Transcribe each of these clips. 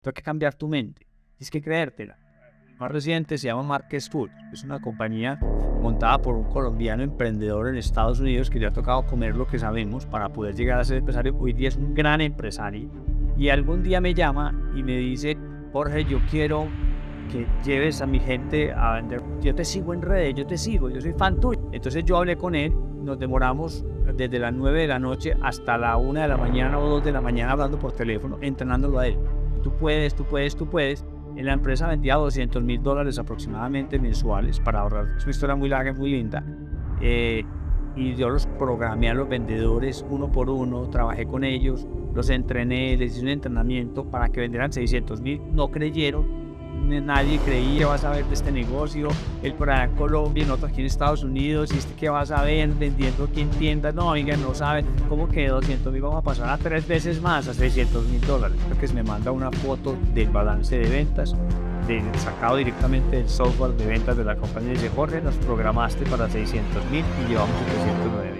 Tengo que cambiar tu mente. Tienes que creértela. El más reciente se llama Marques Food. Es una compañía montada por un colombiano emprendedor en Estados Unidos que le ha tocado comer lo que sabemos para poder llegar a ser empresario. Hoy día es un gran empresario. Y algún día me llama y me dice, Jorge, yo quiero que lleves a mi gente a vender. Yo te sigo en redes, yo te sigo, yo soy fan tuyo. Entonces yo hablé con él, nos demoramos desde las 9 de la noche hasta la 1 de la mañana o 2 de la mañana hablando por teléfono, entrenándolo a él. Tú puedes, tú puedes, tú puedes. En la empresa vendía $200,000 aproximadamente mensuales para ahorrar. Es una historia muy larga, muy linda. Y yo los programé a los vendedores uno por uno, trabajé con ellos, los entrené, les hice un entrenamiento para que vendieran 600,000. No creyeron. Nadie creía, vas a ver de este negocio, él por allá en Colombia, nosotros aquí en Estados Unidos, y que vas a ver vendiendo aquí en tiendas, no, oiga, no saben, ¿cómo que 200,000 vamos a pasar a 3 veces más, a $600,000? Porque me manda una foto del balance de ventas, sacado directamente del software de ventas de la compañía, y dice, Jorge, nos programaste para 600,000 y llevamos 709,000.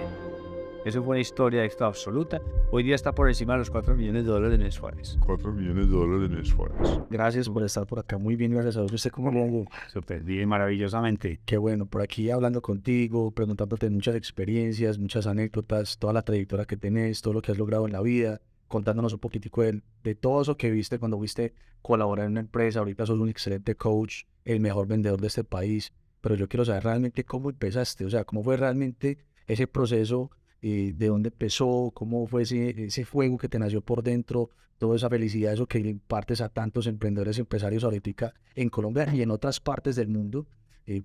Eso fue una historia de éxito absoluta. Hoy día está por encima de los $4 millones mensuales. $4 millones mensuales. Gracias por estar por acá. Muy bien, gracias a Dios. ¿Usted cómo lo? Súper bien, maravillosamente. Qué bueno, por aquí hablando contigo, preguntándote muchas experiencias, muchas anécdotas, toda la trayectoria que tenés, todo lo que has logrado en la vida, contándonos un poquitico de todo eso que viste cuando fuiste colaborar en una empresa. Ahorita sos un excelente coach, el mejor vendedor de este país, pero yo quiero saber realmente cómo empezaste, o sea, cómo fue realmente ese proceso, de dónde empezó, cómo fue ese fuego que te nació por dentro, toda esa felicidad, eso que le impartes a tantos emprendedores y empresarios ahorita en Colombia y en otras partes del mundo,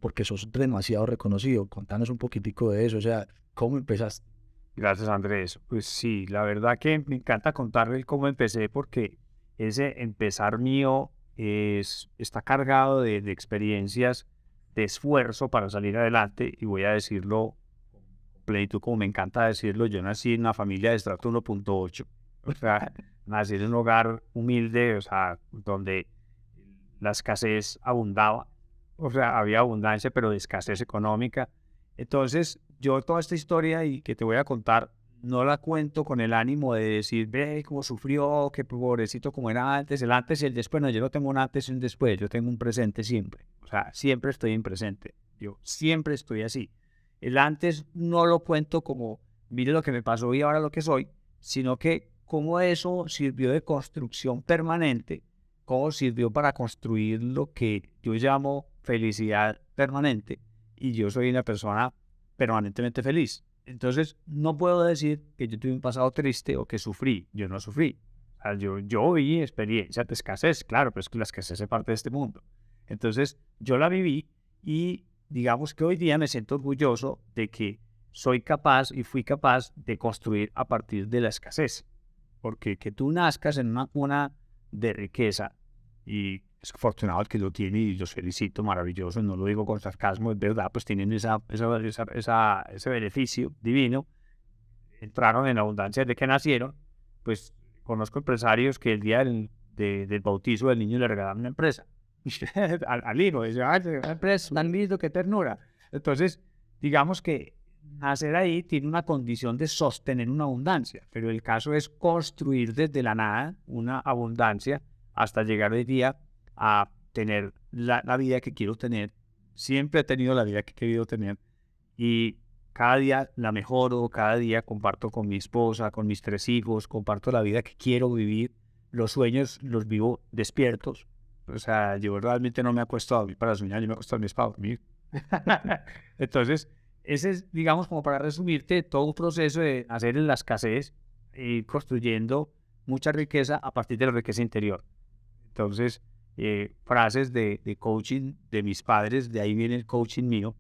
porque sos demasiado reconocido. Contanos un poquitico de eso, o sea, ¿cómo empezaste? Gracias, Andrés. Pues sí, la verdad que me encanta contarle cómo empecé porque ese empezar mío está cargado de experiencias, de esfuerzo para salir adelante, y voy a decirlo plenitud, como me encanta decirlo. Yo nací en una familia de estrato 1.8, o sea, nací en un hogar humilde, o sea, donde la escasez abundaba, o sea, había abundancia, pero de escasez económica. Entonces, yo toda esta historia y que te voy a contar, no la cuento con el ánimo de decir, ve cómo sufrió, qué pobrecito como era antes, el antes y el después. No, yo no tengo un antes y un después, yo tengo un presente siempre, o sea, siempre estoy en presente, yo siempre estoy así. El antes no lo cuento como, mire lo que me pasó y ahora lo que soy, sino que cómo eso sirvió de construcción permanente, cómo sirvió para construir lo que yo llamo felicidad permanente, y yo soy una persona permanentemente feliz. Entonces, no puedo decir que yo tuve un pasado triste o que sufrí. Yo no sufrí. O sea, yo viví experiencias de escasez, claro, pero es que la escasez es parte de este mundo. Entonces, yo la viví y digamos que hoy día me siento orgulloso de que soy capaz y fui capaz de construir a partir de la escasez. Porque que tú nazcas en una cuna de riqueza, y es afortunado el que lo tiene y los felicito, maravilloso, no lo digo con sarcasmo, es verdad, pues tienen ese beneficio divino, entraron en abundancia desde que nacieron. Pues conozco empresarios que el día del bautizo del niño le regalan una empresa. al hijo, dice, ay, una empresa, tan lindo, qué ternura. Entonces, digamos que nacer ahí tiene una condición de sostener una abundancia, pero el caso es construir desde la nada una abundancia hasta llegar hoy día a tener la vida que quiero tener. Siempre he tenido la vida que he querido tener y cada día la mejoro, cada día comparto con mi esposa, con mis 3 hijos, comparto la vida que quiero vivir. Los sueños los vivo despiertos. O sea, yo realmente no me acuesto a dormir para soñar, yo me acuesto a dormir para dormir. Entonces, ese es, digamos, como para resumirte, todo un proceso de hacer en la escasez y construyendo mucha riqueza a partir de la riqueza interior. Entonces, frases de coaching de mis padres, de ahí viene el coaching mío,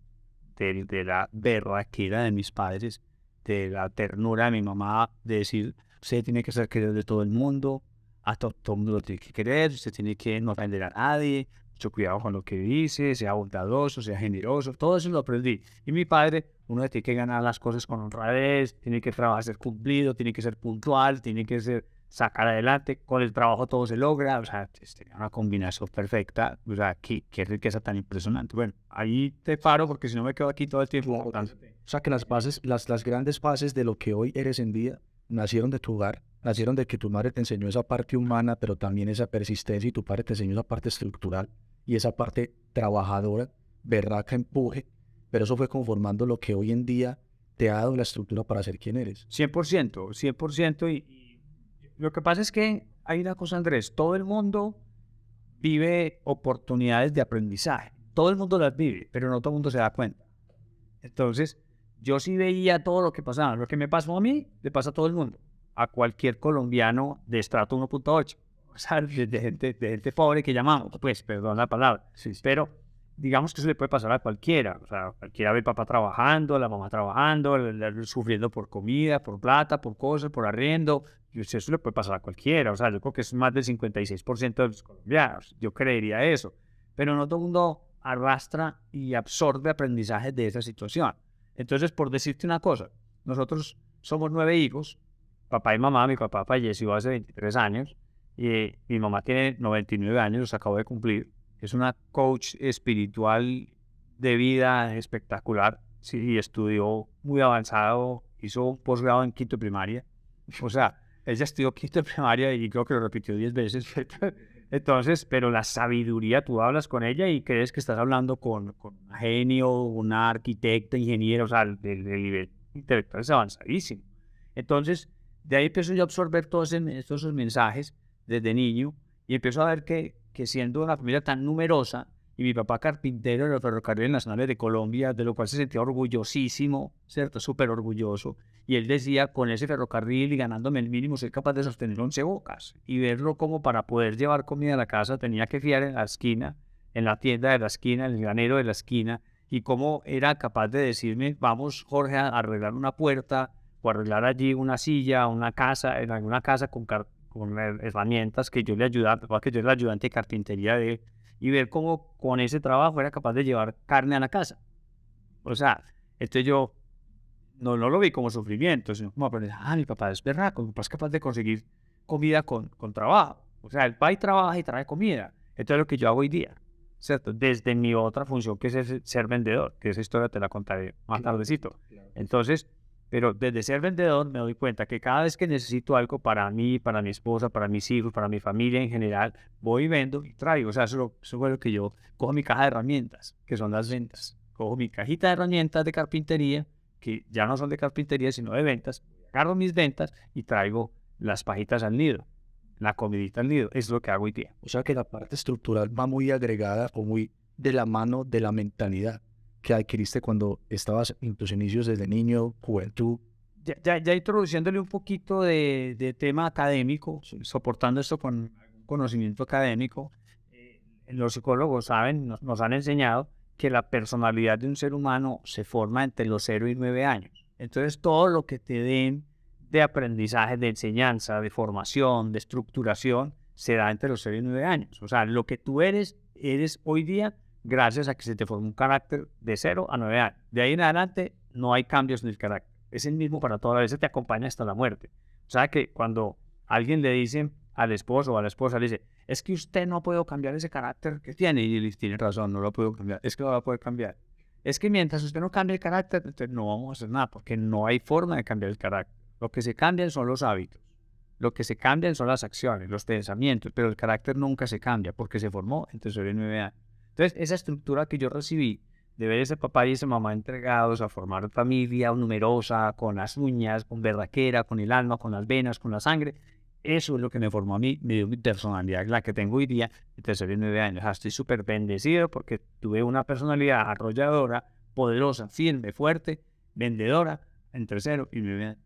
de la berraquera de mis padres, de la ternura de mi mamá, de decir, usted tiene que ser querido de todo el mundo, a todo el mundo lo tiene que querer, usted tiene que no ofender a nadie, mucho cuidado con lo que dice, sea bondadoso, sea generoso, todo eso lo aprendí. Y mi padre, uno tiene que ganar las cosas con honradez, tiene que trabajar, ser cumplido, tiene que ser puntual, tiene que sacar adelante, con el trabajo todo se logra, o sea, es una combinación perfecta, o sea, qué riqueza tan impresionante. Bueno, ahí te paro porque si no me quedo aquí todo el tiempo. O sea, que las bases, las grandes bases de lo que hoy eres en día nacieron de tu hogar, nacieron de que tu madre te enseñó esa parte humana, pero también esa persistencia, y tu padre te enseñó esa parte estructural y esa parte trabajadora, berraca, empuje, pero eso fue conformando lo que hoy en día te ha dado la estructura para ser quien eres. 100%, 100%. Y lo que pasa es que hay una cosa, Andrés, todo el mundo vive oportunidades de aprendizaje. Todo el mundo las vive, pero no todo el mundo se da cuenta. Entonces, yo sí veía todo lo que pasaba. Lo que me pasó a mí, le pasa a todo el mundo. A cualquier colombiano de estrato 1.8. O sea, de gente pobre que llamamos, pues, perdón la palabra. Sí, sí. Pero digamos que eso le puede pasar a cualquiera. O sea, cualquiera ve el papá trabajando, la mamá trabajando, sufriendo por comida, por plata, por cosas, por arriendo. Y eso le puede pasar a cualquiera. O sea, yo creo que es más del 56% de los colombianos. Yo creería eso. Pero no todo el mundo arrastra y absorbe aprendizaje de esa situación. Entonces, por decirte una cosa, nosotros somos 9 hijos, papá y mamá. Mi papá falleció hace 23 años y mi mamá tiene 99 años, los acabo de cumplir. Es una coach espiritual de vida espectacular, sí, y estudió muy avanzado, hizo un posgrado en quinto de primaria. O sea, ella estudió quinto de primaria y creo que lo repitió 10 veces. Entonces, pero la sabiduría, tú hablas con ella y crees que estás hablando con un genio, una arquitecta, ingeniero, o sea, el nivel intelectual es avanzadísimo. Entonces, de ahí empiezo yo a absorber todos esos mensajes desde niño y empiezo a ver que siendo una familia tan numerosa y mi papá carpintero de los ferrocarriles nacionales de Colombia, de lo cual se sentía orgullosísimo, ¿cierto? Súper orgulloso. Y él decía, con ese ferrocarril y ganándome el mínimo, soy capaz de sostener 11 bocas. Y verlo como para poder llevar comida a la casa tenía que fiar en la esquina, en la tienda de la esquina, en el granero de la esquina, y cómo era capaz de decirme, vamos, Jorge, a arreglar una puerta o arreglar allí una silla, una casa, en alguna casa con herramientas que yo le ayudaba, que yo era el ayudante de carpintería de él, y ver cómo con ese trabajo era capaz de llevar carne a la casa. O sea, entonces yo no lo vi como sufrimiento, sino como aprender, mi papá es berraco, mi papá es capaz de conseguir comida con trabajo. O sea, el país trabaja y trae comida. Esto es lo que yo hago hoy día, ¿cierto? Desde mi otra función, que es ser vendedor, que esa historia te la contaré más tardecito. Entonces, pero desde ser vendedor me doy cuenta que cada vez que necesito algo para mí, para mi esposa, para mis hijos, para mi familia en general, voy y vendo y traigo. O sea, eso fue lo que yo cojo mi caja de herramientas, que son las ventas. Cojo mi cajita de herramientas de carpintería, que ya no son de carpintería, sino de ventas. Agarro mis ventas y traigo las pajitas al nido, la comidita al nido. Eso es lo que hago hoy día. O sea que la parte estructural va muy agregada o muy de la mano de la mentalidad que adquiriste cuando estabas en tus inicios desde niño, juventud. Ya introduciéndole un poquito de tema académico, soportando esto con conocimiento académico, los psicólogos saben, nos han enseñado que la personalidad de un ser humano se forma entre los 0 y 9 años. Entonces, todo lo que te den de aprendizaje, de enseñanza, de formación, de estructuración, se da entre los 0 y 9 años. O sea, lo que tú eres hoy día gracias a que se te formó un carácter de 0 a 9 años. De ahí en adelante no hay cambios en el carácter. Es el mismo para toda la vida, te acompaña hasta la muerte. O sea que cuando alguien le dice al esposo o a la esposa, le dice, es que usted no puede cambiar ese carácter que tiene, y él tiene razón, no lo puedo cambiar, es que no lo va a poder cambiar. Es que mientras usted no cambie el carácter, entonces no vamos a hacer nada, porque no hay forma de cambiar el carácter. Lo que se cambian son los hábitos, lo que se cambian son las acciones, los pensamientos, pero el carácter nunca se cambia, porque se formó entre 0 y 9 años. Entonces, esa estructura que yo recibí de ver ese papá y esa mamá entregados a formar familia numerosa, con las uñas, con berraquera, con el alma, con las venas, con la sangre, eso es lo que me formó a mí, me dio mi personalidad, la que tengo hoy día, entre 0 y 9 años. O sea, estoy súper bendecido porque tuve una personalidad arrolladora, poderosa, firme, fuerte, vendedora, entre 0 y 9 años.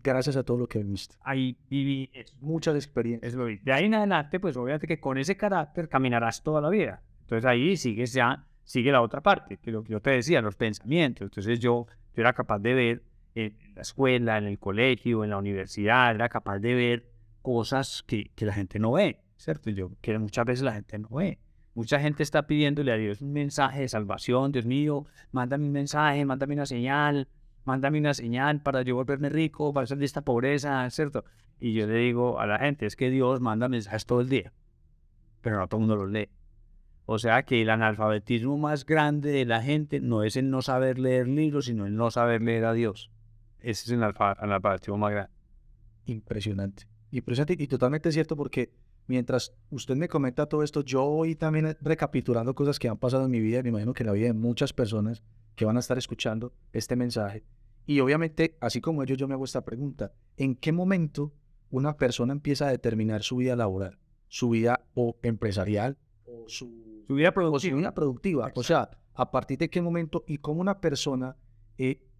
Gracias a todo lo que viste. Ahí viví Muchas experiencias. de ahí en adelante, pues obviamente que con ese carácter caminarás toda la vida. Entonces ahí sigue la otra parte, que lo que yo te decía, los pensamientos. Entonces yo era capaz de ver en la escuela, en el colegio, en la universidad, era capaz de ver cosas que la gente no ve, ¿cierto? Que muchas veces la gente no ve. Mucha gente está pidiéndole a Dios un mensaje de salvación. Dios mío, mándame un mensaje, mándame una señal para yo volverme rico, para salir de esta pobreza, ¿cierto? Y yo le digo a la gente, es que Dios manda mensajes todo el día, pero no todo el mundo los lee. O sea que el analfabetismo más grande de la gente no es el no saber leer libros, sino el no saber leer a Dios. Ese es el analfabetismo más grande. impresionante. Impresionante y totalmente cierto porque mientras usted me comenta todo esto, yo voy también recapitulando cosas que han pasado en mi vida, y me imagino que en la vida de muchas personas que van a estar escuchando este mensaje. Y obviamente, así como ellos, yo me hago esta pregunta: ¿en qué momento una persona empieza a determinar su vida laboral, su vida o empresarial o Tu vida su productiva. vida productiva? O sea, ¿a partir de qué momento y cómo una persona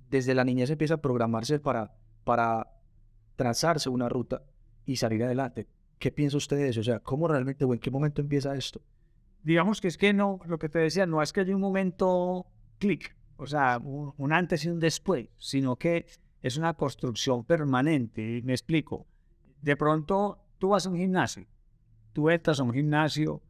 desde la niñez empieza a programarse para trazarse una ruta y salir adelante? ¿Qué piensa usted de eso? O sea, ¿cómo realmente o en qué momento empieza esto? Digamos que es que no, lo que te decía, no es que haya un momento clic, o sea, un antes y un después, sino que es una construcción permanente. Me explico. De pronto tú vas a un gimnasio, tú entras a un gimnasio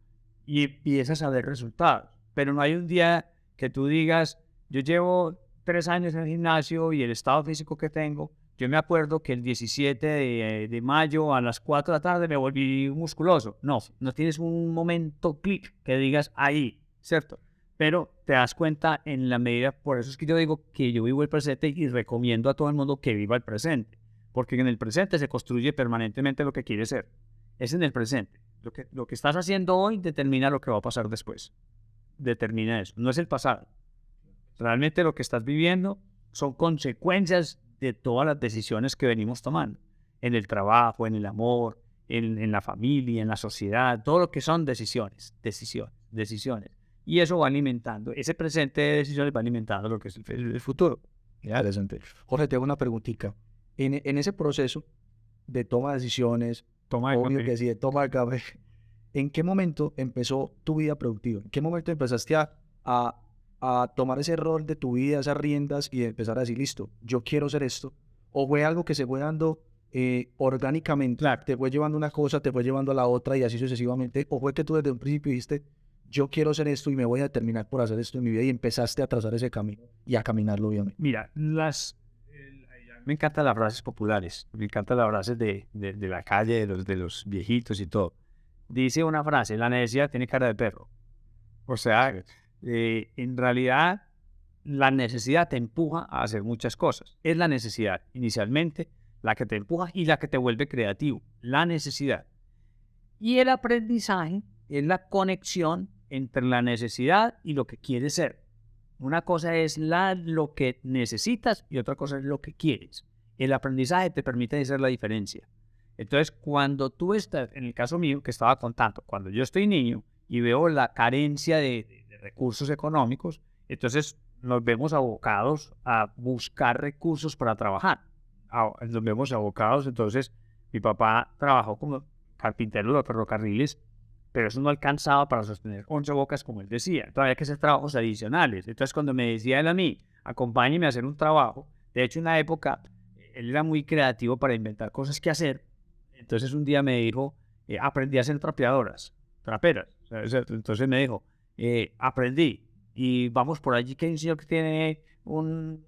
y empiezas a ver resultados, pero no hay un día que tú digas, yo llevo 3 años en el gimnasio y el estado físico que tengo, yo me acuerdo que el 17 de mayo a las 4 de la tarde me volví musculoso. No, no tienes un momento clic que digas ahí, ¿cierto? Pero te das cuenta en la medida, por eso es que yo digo que yo vivo el presente y recomiendo a todo el mundo que viva el presente, porque en el presente se construye permanentemente lo que quieres ser. Es en el presente. Lo que estás haciendo hoy determina lo que va a pasar después. Determina eso. No es el pasado. Realmente lo que estás viviendo son consecuencias de todas las decisiones que venimos tomando. En el trabajo, en el amor, en la familia, en la sociedad. Todo lo que son decisiones. Decisiones. Y eso va alimentando. Ese presente de decisiones va alimentando lo que es el futuro. Interesante. Jorge, te hago una preguntita. En ese proceso de toma de decisiones, Toma de obvio café. que sí, de toma de café, ¿en qué momento empezó tu vida productiva? ¿En qué momento empezaste a tomar ese rol de tu vida, esas riendas y empezar a decir, listo, yo quiero hacer esto? ¿O fue algo que se fue dando orgánicamente? Claro. Te fue llevando una cosa, te fue llevando a la otra y así sucesivamente. ¿O fue que tú desde un principio dijiste, yo quiero hacer esto y me voy a determinar por hacer esto en mi vida y empezaste a trazar ese camino y a caminarlo, obviamente? Mira, me encantan las frases populares, me encantan las frases de la calle, de los viejitos y todo. Dice una frase, la necesidad tiene cara de perro. O sea, en realidad la necesidad te empuja a hacer muchas cosas. Es la necesidad inicialmente la que te empuja y la que te vuelve creativo. La necesidad. Y el aprendizaje es la conexión entre la necesidad y lo que quieres ser. Una cosa es lo que necesitas y otra cosa es lo que quieres. El aprendizaje te permite hacer la diferencia. Entonces, cuando tú estás, en el caso mío que estaba contando, cuando yo estoy niño y veo la carencia de recursos económicos, entonces nos vemos abocados a buscar recursos para trabajar. Nos vemos abocados, entonces mi papá trabajó como carpintero de los ferrocarriles, pero eso no alcanzaba para sostener 11 bocas, como él decía. Todavía hay que hacer trabajos adicionales. Entonces, cuando me decía él a mí, acompáñeme a hacer un trabajo, de hecho, en una época, él era muy creativo para inventar cosas que hacer. Entonces, un día me dijo, aprendí a hacer traperas. Entonces me dijo, aprendí, y vamos por allí que hay un señor que tiene un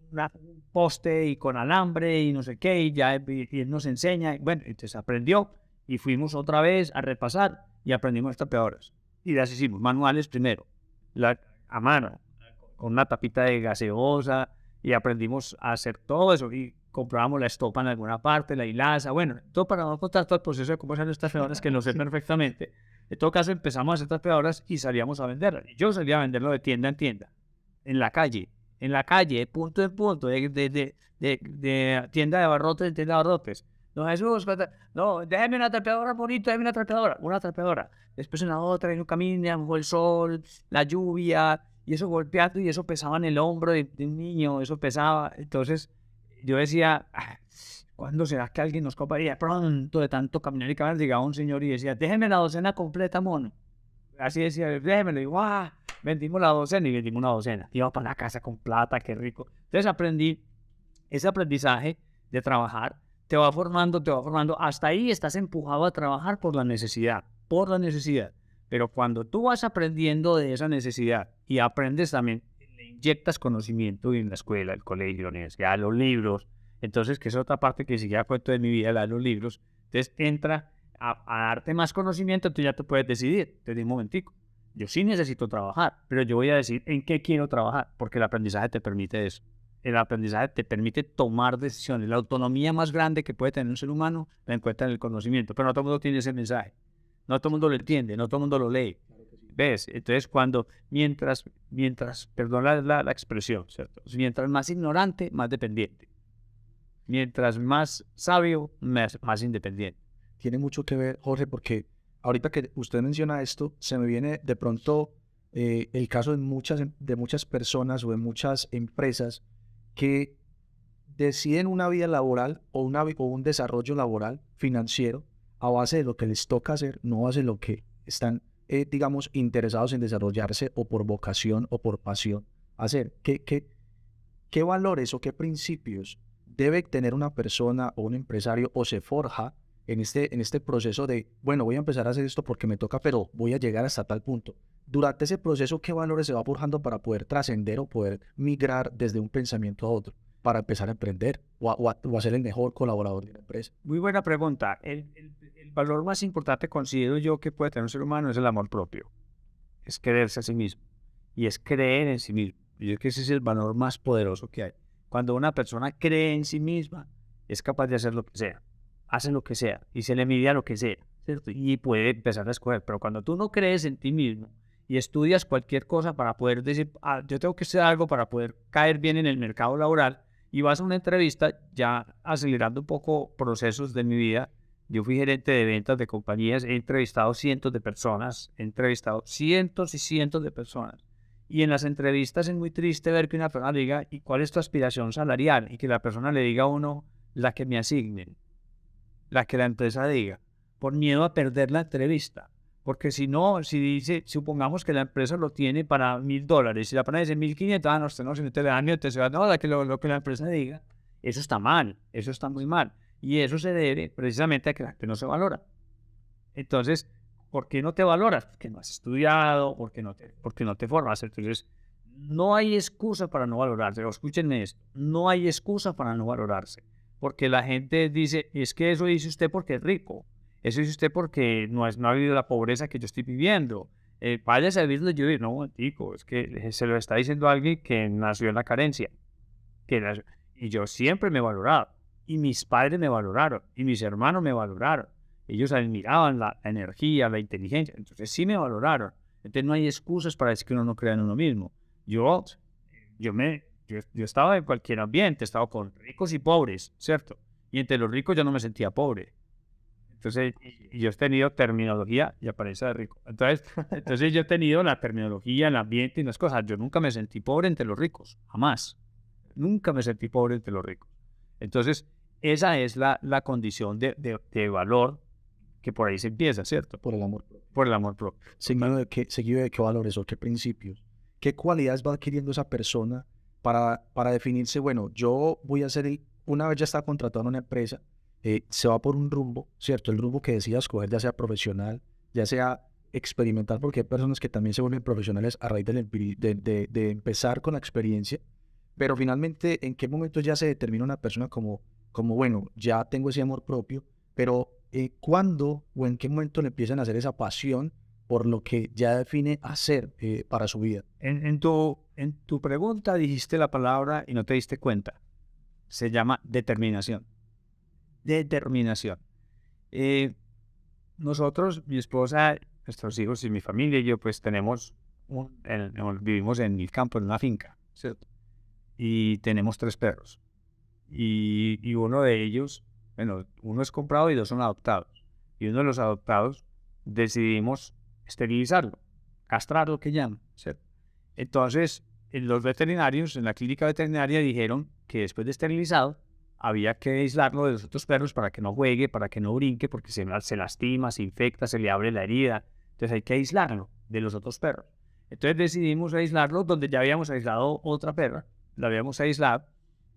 poste y con alambre y no sé qué, y él nos enseña. Bueno, entonces aprendió y fuimos otra vez a repasar y aprendimos trapeadoras. Y las hicimos manuales primero, a mano, con una tapita de gaseosa, y aprendimos a hacer todo eso. Y comprábamos la estopa en alguna parte, la hilaza, bueno, todo para no contar todo el proceso de cómo hacer estas trapeadoras que no sé perfectamente. En todo caso, empezamos a hacer trapeadoras y salíamos a venderlas. Y yo salía a venderlo de tienda en tienda, en la calle, de punto en punto, de tienda de abarrotes en tienda de abarrotes. No, Jesús, no, déjeme una trapeadora bonita, déjeme una trapeadora. Después una otra, y un camino, bajo el sol, la lluvia, y eso golpeando, y eso pesaba en el hombro de un niño, eso pesaba. Entonces, yo decía, ¿cuándo será que alguien nos compraría? Pronto, de tanto caminar y caminar, llegaba un señor y decía, déjeme la docena completa, mono. Así decía, déjemelo, y ¡guau! Vendimos la docena y vendimos una docena. Iba para la casa con plata, qué rico. Entonces aprendí ese aprendizaje de trabajar, te va formando, hasta ahí estás empujado a trabajar por la necesidad. Pero cuando tú vas aprendiendo de esa necesidad y aprendes también, le inyectas conocimiento en la escuela, el colegio, la universidad, los libros, entonces, que es otra parte que siquiera cuento de mi vida, la de los libros, entonces entra a darte más conocimiento, tú ya te puedes decidir, te digo un momentico, yo sí necesito trabajar, pero yo voy a decir en qué quiero trabajar, porque el aprendizaje te permite eso. el aprendizaje te permite tomar decisiones. La autonomía más grande que puede tener un ser humano la encuentra en el conocimiento, pero no todo el mundo tiene ese mensaje. No todo el mundo lo entiende, no todo el mundo lo lee. ¿Ves? Entonces, perdón la expresión, ¿cierto? Mientras más ignorante, más dependiente. Mientras más sabio, más independiente. Tiene mucho que ver, Jorge, porque ahorita que usted menciona esto, se me viene de pronto el caso de muchas personas o de muchas empresas que deciden una vida laboral o un desarrollo laboral financiero a base de lo que les toca hacer, no a base de lo que están, digamos, interesados en desarrollarse o por vocación o por pasión hacer. ¿Qué valores o qué principios debe tener una persona o un empresario o se forja en este proceso de, bueno, voy a empezar a hacer esto porque me toca, pero voy a llegar hasta tal punto? Durante ese proceso, ¿qué valores se va forjando para poder trascender o poder migrar desde un pensamiento a otro, para empezar a emprender o a ser el mejor colaborador de una empresa? Muy buena pregunta. El valor más importante, considero yo, que puede tener un ser humano es el amor propio. Es quererse a sí mismo y es creer en sí mismo. Yo creo que ese es el valor más poderoso que hay. Cuando una persona cree en sí misma, es capaz de hacer lo que sea, hace lo que sea y se le mide a lo que sea, ¿cierto? Y puede empezar a escoger. Pero cuando tú no crees en ti mismo y estudias cualquier cosa para poder decir, yo tengo que hacer algo para poder caer bien en el mercado laboral, y vas a una entrevista, ya acelerando un poco procesos de mi vida, yo fui gerente de ventas de compañías, he entrevistado cientos de personas, he entrevistado cientos y cientos de personas. Y en las entrevistas es muy triste ver que una persona le diga, ¿y cuál es tu aspiración salarial? Y que la persona le diga a uno, la que me asignen, la que la empresa diga, por miedo a perder la entrevista. Porque si no, si dice, supongamos que la empresa lo tiene para $1,000, si la persona dice 1,500, no, usted no, si no te le dan ni te se va, no, lo que la empresa diga, eso está mal, eso está muy mal. Y eso se debe precisamente a que la gente no se valora. Entonces, ¿por qué no te valoras? Porque no has estudiado, porque no te formas. Entonces, no hay excusa para no valorarse. O escúchenme esto, no hay excusa para no valorarse. Porque la gente dice, es que eso dice usted porque es rico. Eso dice usted porque no ha vivido la pobreza que yo estoy viviendo. Váyase a vivir donde yo vivo. No, tico, es que se lo está diciendo alguien que nació en la carencia. Y yo siempre me he valorado. Y mis padres me valoraron. Y mis hermanos me valoraron. Ellos admiraban la energía, la inteligencia. Entonces sí me valoraron. Entonces no hay excusas para decir que uno no crea en uno mismo. Yo estaba en cualquier ambiente. He estado con ricos y pobres, ¿cierto? Y entre los ricos yo no me sentía pobre. Entonces, y yo he tenido terminología, y aparece de rico. Entonces yo he tenido la terminología, el ambiente y las cosas. Yo nunca me sentí pobre entre los ricos, jamás. Nunca me sentí pobre entre los ricos. Entonces, esa es la condición de valor que por ahí se empieza, ¿cierto? Por el amor propio. Por el amor propio. Seguido de qué valores o qué principios, qué cualidades va adquiriendo esa persona para definirse, bueno, yo voy a ser, una vez ya está contratado en una empresa, se va por un rumbo, ¿cierto? El rumbo que decida escoger, ya sea profesional, ya sea experimental, porque hay personas que también se vuelven profesionales a raíz de empezar con la experiencia, pero finalmente, ¿en qué momento ya se determina una persona como bueno, ya tengo ese amor propio, pero ¿cuándo o en qué momento le empiezan a hacer esa pasión por lo que ya define hacer para su vida? En tu pregunta dijiste la palabra y no te diste cuenta. Se llama determinación. Determinación. Nosotros, mi esposa, nuestros hijos y mi familia y yo, pues vivimos en el campo, en una finca, ¿cierto? Y tenemos 3 perros. Y uno de ellos, bueno, uno es comprado y 2 son adoptados. Y uno de los adoptados decidimos esterilizarlo, castrarlo que llaman, ¿cierto? Entonces, los veterinarios en la clínica veterinaria dijeron que después de esterilizado había que aislarlo de los otros perros para que no juegue, para que no brinque, porque se lastima, se infecta, se le abre la herida. Entonces hay que aislarlo de los otros perros. Entonces decidimos aislarlo donde ya habíamos aislado otra perra, la habíamos aislado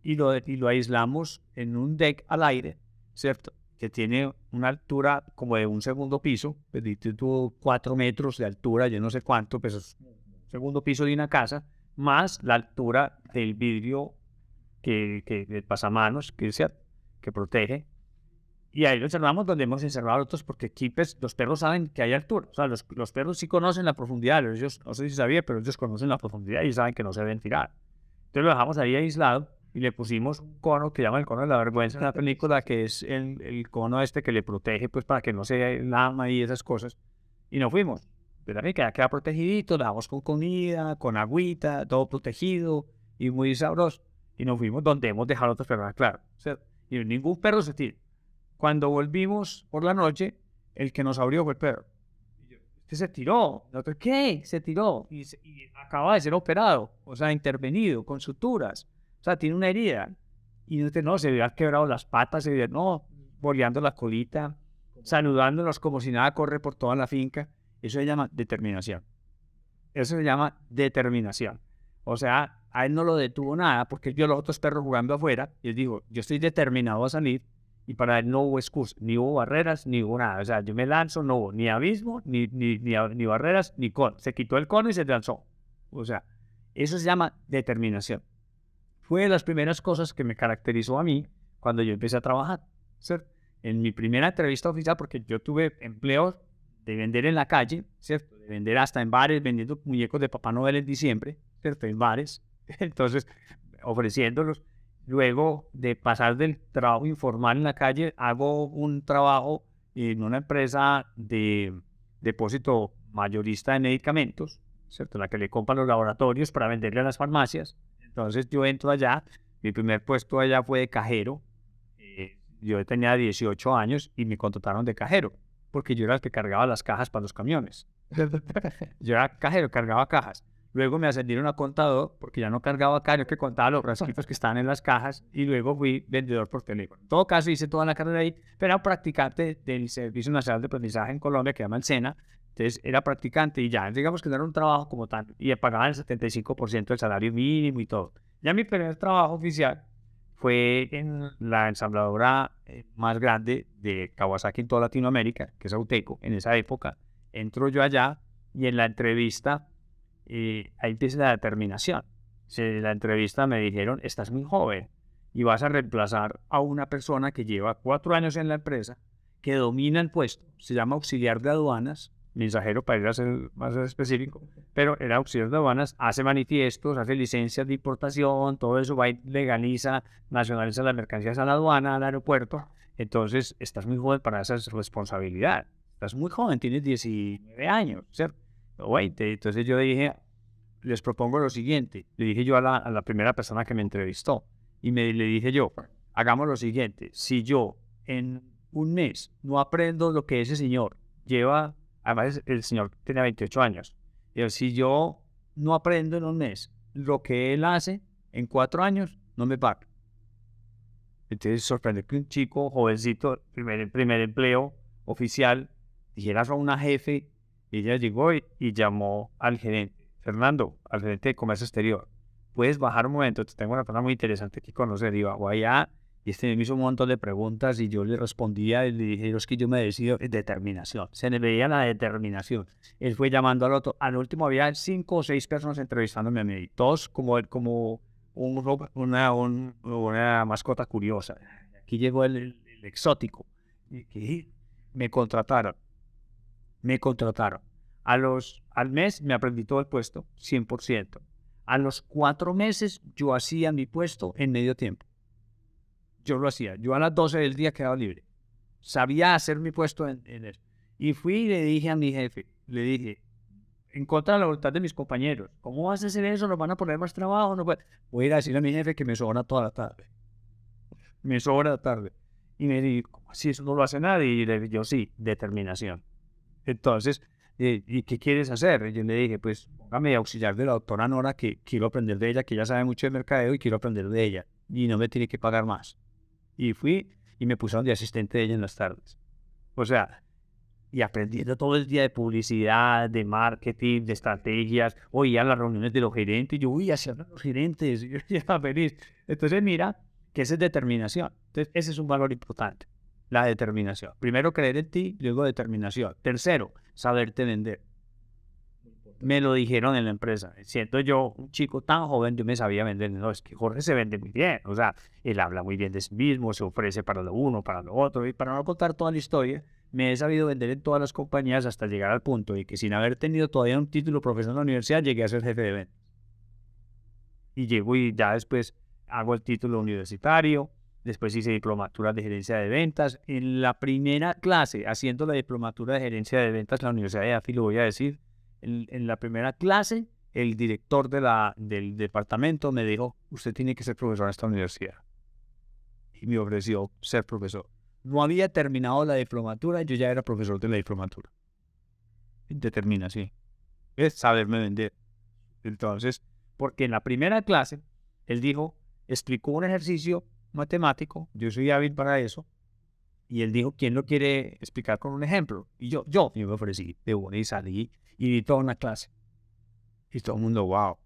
y lo aislamos en un deck al aire, ¿cierto? Que tiene una altura como de un segundo piso, pues, 4 metros de altura, yo no sé cuánto, pues es un segundo piso de una casa, más la altura del vidrio del pasamanos que protege. Y ahí lo encerramos donde hemos encerrado a otros, porque aquí pues, los perros saben que hay altura. O sea, los perros sí conocen la profundidad. Ellos, no sé si sabía, pero ellos conocen la profundidad y saben que no se deben tirar. Entonces lo dejamos ahí aislado y le pusimos un cono que llama el cono de la vergüenza en la película, que es el cono este que le protege, pues para que no se lama y esas cosas. Y nos fuimos. Pero a mí queda protegidito, lo dejamos con comida, con agüita, todo protegido y muy sabroso. Y nos fuimos donde hemos dejado otros perros, claro. ¿Cierto? Y ningún perro se tira. Cuando volvimos por la noche, el que nos abrió fue el perro. Este se tiró. Nosotros, ¿qué? Se tiró. Y acaba de ser operado. O sea, intervenido con suturas. O sea, tiene una herida. Y nosotros, no, se había quebrado las patas, se había, no, boleando la colita, saludándonos como si nada, corre por toda la finca. Eso se llama determinación. Eso se llama determinación. O sea, a él no lo detuvo nada porque él vio a los otros perros jugando afuera y él dijo, yo estoy determinado a salir, y para él no hubo excusa, ni hubo barreras, ni hubo nada. O sea, yo me lanzo, no hubo ni abismo, ni barreras, ni cono. Se quitó el cono y se lanzó. O sea, eso se llama determinación. Fue de las primeras cosas que me caracterizó a mí cuando yo empecé a trabajar, ¿cierto? En mi primera entrevista oficial, porque yo tuve empleos de vender en la calle, ¿cierto? De vender hasta en bares, vendiendo muñecos de Papá Noel en diciembre, ¿cierto? En bares. Entonces, ofreciéndolos. Luego de pasar del trabajo informal en la calle, hago un trabajo en una empresa de depósito mayorista de medicamentos, ¿cierto? La que le compran los laboratorios para venderle a las farmacias. Entonces yo entro allá, mi primer puesto allá fue de cajero. Yo tenía 18 años y me contrataron de cajero, porque yo era el que cargaba las cajas para los camiones. Yo era cajero, cargaba cajas. Luego me ascendieron a contador, porque ya no cargaba cajas, yo que contaba los rasquitos que estaban en las cajas, y luego fui vendedor por teléfono. En todo caso, hice toda la carrera ahí, pero era practicante del Servicio Nacional de Aprendizaje en Colombia, que se llama el SENA. Entonces era practicante y ya, digamos que no era un trabajo como tal, y me pagaban el 75% del salario mínimo y todo. Ya mi primer trabajo oficial fue en la ensambladora más grande de Kawasaki en toda Latinoamérica, que es Auteco. En esa época entro yo allá y en la entrevista, ahí empieza la determinación. En la entrevista me dijeron, estás muy joven y vas a reemplazar a una persona que lleva 4 años en la empresa, que domina el puesto, se llama auxiliar de aduanas, mensajero para ir a ser más específico, pero era auxiliar de aduanas, hace manifiestos, hace licencias de importación, todo eso va y legaliza, nacionaliza las mercancías a la aduana, al aeropuerto. Entonces, estás muy joven para esa responsabilidad. Estás muy joven, tienes 19 años, ¿cierto? O 20. Entonces yo dije, les propongo lo siguiente. Le dije yo a la primera persona que me entrevistó, y le dije yo, hagamos lo siguiente. Si yo en un mes no aprendo lo que ese señor lleva, además el señor tenía 28 años, y si yo no aprendo en un mes lo que él hace en 4 años, no me paga. Entonces sorprendió que un chico jovencito, primer empleo oficial, dijera eso a una jefe, y ella llegó y llamó al gerente, Fernando, al gerente de comercio exterior. Puedes bajar un momento, te tengo una persona muy interesante que conocer. Y bajó allá, y me hizo un montón de preguntas y yo le respondía y le dije, es que yo me decido, determinación. Se le veía la determinación. Él fue llamando al otro. Al último había 5 o 6 personas entrevistándome a mí, todos como una mascota curiosa. Aquí llegó el exótico. Y me contrataron. Al mes me aprendí todo el puesto, 100%. A los 4 meses yo hacía mi puesto en medio tiempo. Yo lo hacía. Yo a las 12 del día quedaba libre. Sabía hacer mi puesto en eso. Y fui y le dije a mi jefe, le dije, en contra de la voluntad de mis compañeros, ¿cómo vas a hacer eso? ¿Nos van a poner más trabajo? No puede. Voy a ir a decirle a mi jefe que me sobra toda la tarde. Me sobra la tarde. Y me dijo, ¿cómo así? Eso no lo hace nadie. Y le dije, yo sí, determinación. Entonces, ¿y qué quieres hacer? Y yo le dije, pues póngame de auxiliar de la doctora Nora, que quiero aprender de ella, que ella sabe mucho de mercadeo y quiero aprender de ella. Y no me tiene que pagar más. Y fui y me pusieron de asistente de ella en las tardes. O sea, y aprendiendo todo el día de publicidad, de marketing, de estrategias. Oía las reuniones de los gerentes. Y yo, uy, así hablan los gerentes. Y yo estaba feliz. Entonces, mira, que esa es determinación. Entonces, ese es un valor importante. La determinación. Primero, creer en ti, luego determinación. Tercero, saberte vender. Me lo dijeron en la empresa. Siendo yo un chico tan joven, yo me sabía vender. No, es que Jorge se vende muy bien. O sea, él habla muy bien de sí mismo, se ofrece para lo uno, para lo otro. Y para no contar toda la historia, me he sabido vender en todas las compañías hasta llegar al punto de que sin haber tenido todavía un título profesional en la universidad, llegué a ser jefe de ventas. y llego y ya después hago el título universitario, después hice diplomatura de gerencia de ventas. En la primera clase, haciendo la diplomatura de gerencia de ventas en la Universidad de AFI, lo voy a decir, en la primera clase, el director del departamento me dijo, usted tiene que ser profesor en esta universidad. Y me ofreció ser profesor. No había terminado la diplomatura, yo ya era profesor de la diplomatura. Determina, sí. Es saberme vender. Entonces, porque en la primera clase, él dijo, explicó un ejercicio matemático, yo soy hábil para eso, y él dijo, ¿quién lo quiere explicar con un ejemplo? Y yo me ofrecí de una y salí y di toda una clase. Y todo el mundo, wow,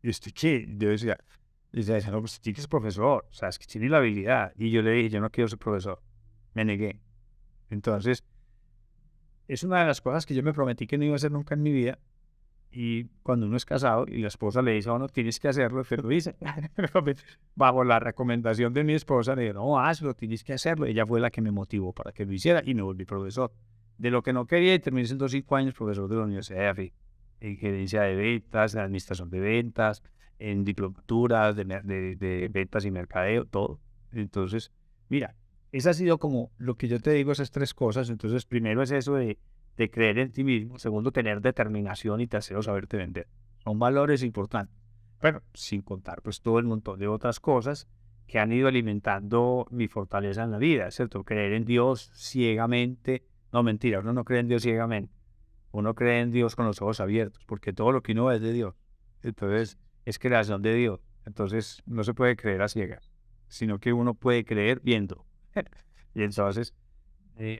¿y usted qué? Yo decía, no, pues usted es profesor, o sea, es que tiene la habilidad. Y yo le dije, yo no quiero ser profesor. Me negué. Entonces, es una de las cosas que yo me prometí que no iba a hacer nunca en mi vida. Y cuando uno es casado y la esposa le dice a uno, tienes que hacerlo, usted lo dice. Bajo la recomendación de mi esposa, le digo, no, hazlo, tienes que hacerlo. Ella fue la que me motivó para que lo hiciera y me volví profesor. De lo que no quería, y terminé siendo 5 años profesor de la Universidad de AFI, en gerencia de ventas, en administración de ventas, en diplomaturas de ventas y mercadeo, todo. Entonces, mira, esa ha sido como lo que yo te digo, esas 3 cosas. Entonces, primero es eso de creer en ti mismo, segundo, tener determinación y tercero, saberte vender. Son valores importantes. Bueno, sin contar pues todo el montón de otras cosas que han ido alimentando mi fortaleza en la vida, ¿cierto? Creer en Dios ciegamente, no mentira, uno no cree en Dios ciegamente, uno cree en Dios con los ojos abiertos, porque todo lo que uno ve es de Dios, entonces es creación de Dios, entonces no se puede creer a ciegas, sino que uno puede creer viendo. Y entonces,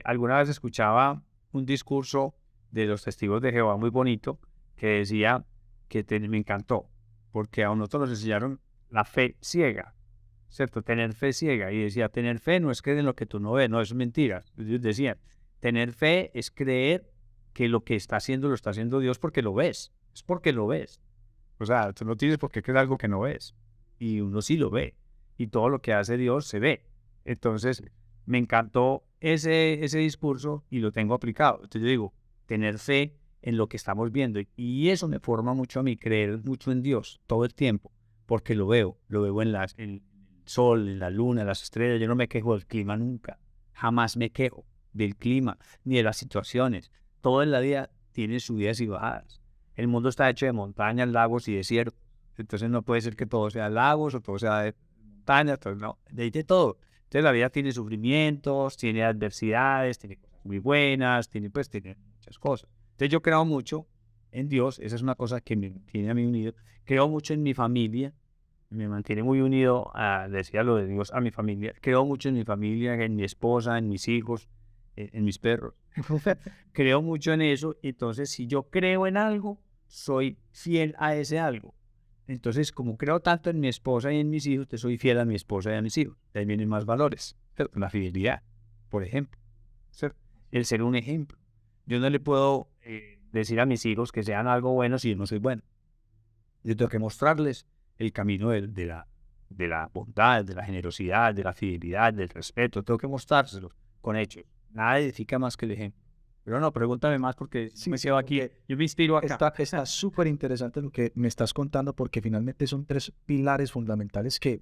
alguna vez escuchaba un discurso de los testigos de Jehová muy bonito que decía que me encantó, porque a nosotros nos enseñaron la fe ciega, ¿cierto? Tener fe ciega. Y decía, tener fe no es creer en lo que tú no ves, no, eso es mentira. Ellos decían, tener fe es creer que lo que está haciendo lo está haciendo Dios porque lo ves, es porque lo ves. O sea, tú no tienes por qué creer algo que no ves. Y uno sí lo ve. Y todo lo que hace Dios se ve. Entonces, me encantó ese discurso y lo tengo aplicado. Entonces yo digo, tener fe en lo que estamos viendo. Y eso me forma mucho a mí, creer mucho en Dios todo el tiempo, porque lo veo en el sol, en la luna, en las estrellas. Yo no me quejo del clima nunca. Jamás me quejo del clima ni de las situaciones. Todo en la vida tiene subidas y bajadas. El mundo está hecho de montañas, lagos y desiertos. Entonces no puede ser que todo sea lagos o todo sea de montañas. Entonces, no, de todo. Entonces la vida tiene sufrimientos, tiene adversidades, tiene cosas muy buenas, tiene muchas cosas. Entonces yo creo mucho en Dios, esa es una cosa que me mantiene a mí unido. Creo mucho en mi familia, me mantiene muy unido, decía lo de Dios, a mi familia. Creo mucho en mi familia, en mi esposa, en mis hijos, en mis perros. Creo mucho en eso, entonces si yo creo en algo, soy fiel a ese algo. Entonces, como creo tanto en mi esposa y en mis hijos, te soy fiel a mi esposa y a mis hijos. De ahí vienen más valores. ¿Cierto? La fidelidad, por ejemplo. ¿Cierto? El ser un ejemplo. Yo no le puedo decir a mis hijos que sean algo bueno si yo no soy bueno. Yo tengo que mostrarles el camino de la bondad, de la generosidad, de la fidelidad, del respeto. Tengo que mostrárselos con hechos. Nada edifica más que el ejemplo. Pero no, pregúntame más porque me quedo aquí. Yo me inspiro acá. Está súper interesante lo que me estás contando porque finalmente son 3 pilares fundamentales que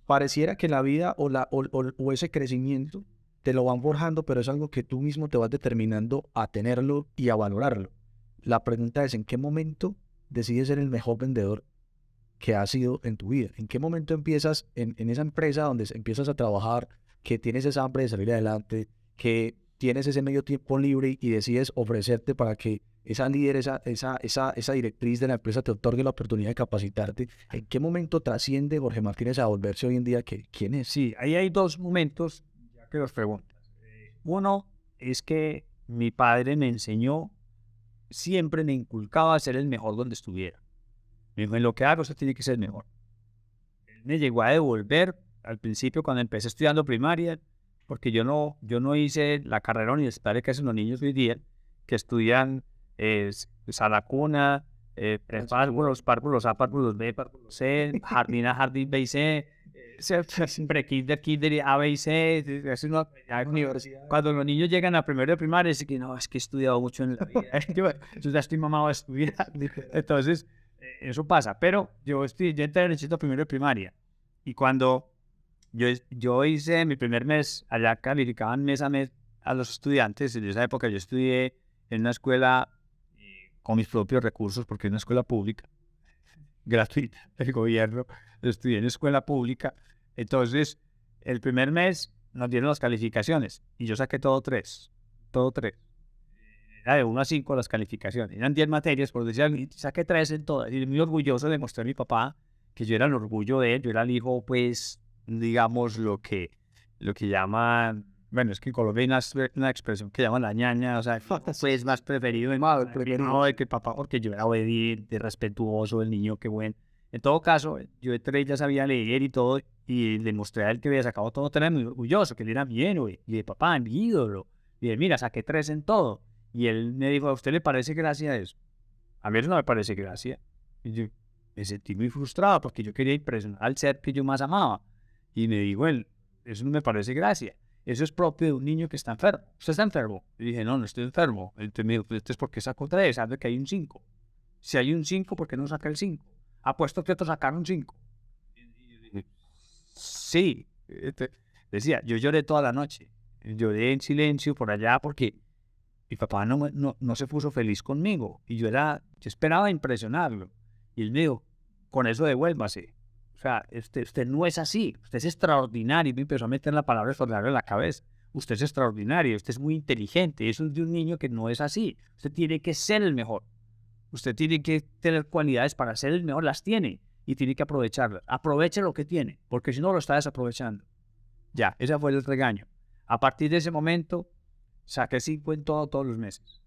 pareciera que la vida o ese crecimiento te lo van forjando, pero es algo que tú mismo te vas determinando a tenerlo y a valorarlo. La pregunta es, ¿en qué momento decides ser el mejor vendedor que has sido en tu vida? ¿En qué momento empiezas en esa empresa donde empiezas a trabajar, que tienes esa hambre de salir adelante, que tienes ese medio tiempo libre y decides ofrecerte para que esa líder, esa directriz de la empresa te otorgue la oportunidad de capacitarte? ¿En qué momento trasciende Jorge Martínez a volverse hoy en día quién es? Sí, ahí hay 2 momentos, ya que los preguntas. Uno es que mi padre me enseñó, siempre me inculcaba a ser el mejor donde estuviera. Me dijo, en lo que hago, usted tiene que ser el mejor. Él me llegó a devolver al principio cuando empecé estudiando primaria, porque yo no hice la carrera universitaria que hacen los niños hoy día, que estudian Salacuna, párvulos, párvulos A, párvulos B, párvulos C, jardín A, jardín B y C, pre-kinder, kinder A, B y C. Cuando los niños llegan a primero de primaria, dicen que no, es que he estudiado mucho en la vida. Yo ya estoy mamado a estudiar. Entonces, Eso pasa, pero yo entré en el sitio primero de primaria y cuando yo hice mi primer mes, allá calificaban mes a mes a los estudiantes. En esa época yo estudié en una escuela con mis propios recursos porque es una escuela pública, gratuita del gobierno. Estudié en escuela pública. Entonces, el primer mes nos dieron las calificaciones y yo saqué todo tres. Era de 1 a 5 las calificaciones. Eran 10 materias, por decir algo, y saqué 3 en todas. Y muy orgulloso de mostrar a mi papá que yo era el orgullo de él. Yo era el hijo, pues, digamos, lo que llaman, bueno, es que en Colombia hay una expresión que llaman la ñaña, o sea, pues más preferido en Mal, preferido. no, de que el papá, porque yo era obediente, respetuoso, el niño, qué bueno. En todo caso, yo entré y ya sabía leer y todo, y le mostré a él que había sacado todo, era muy orgulloso, que él era mi héroe, y de papá, mi ídolo. Y él, mira, saqué 3 en todo. Y él me dijo, ¿a usted le parece gracia eso? A mí eso no me parece gracia. Y yo me sentí muy frustrado porque yo quería impresionar al ser que yo más amaba. Y me dijo él, eso no me parece gracia. Eso es propio de un niño que está enfermo. ¿Usted está enfermo? Y dije, no, no estoy enfermo. Entonces me dijo, pues esto es porque sacó 3, sabe que hay un 5. Si hay un 5, ¿por qué no saca el 5? Apuesto que otros sacaron 5. Y yo dije, sí. Decía, yo lloré toda la noche. Lloré en silencio por allá porque mi papá no se puso feliz conmigo y yo esperaba impresionarlo. Y él me dijo, con eso devuélvase. O sea, usted no es así, usted es extraordinario. Y me empezó a meter la palabra extraordinario en la cabeza. Usted es extraordinario, usted es muy inteligente. Eso es de un niño que no es así. Usted tiene que ser el mejor. Usted tiene que tener cualidades para ser el mejor, las tiene y tiene que aprovecharlas. Aproveche lo que tiene, porque si no lo está desaprovechando. Ya, ese fue el regaño. A partir de ese momento, saqué 5 en todo todos los meses.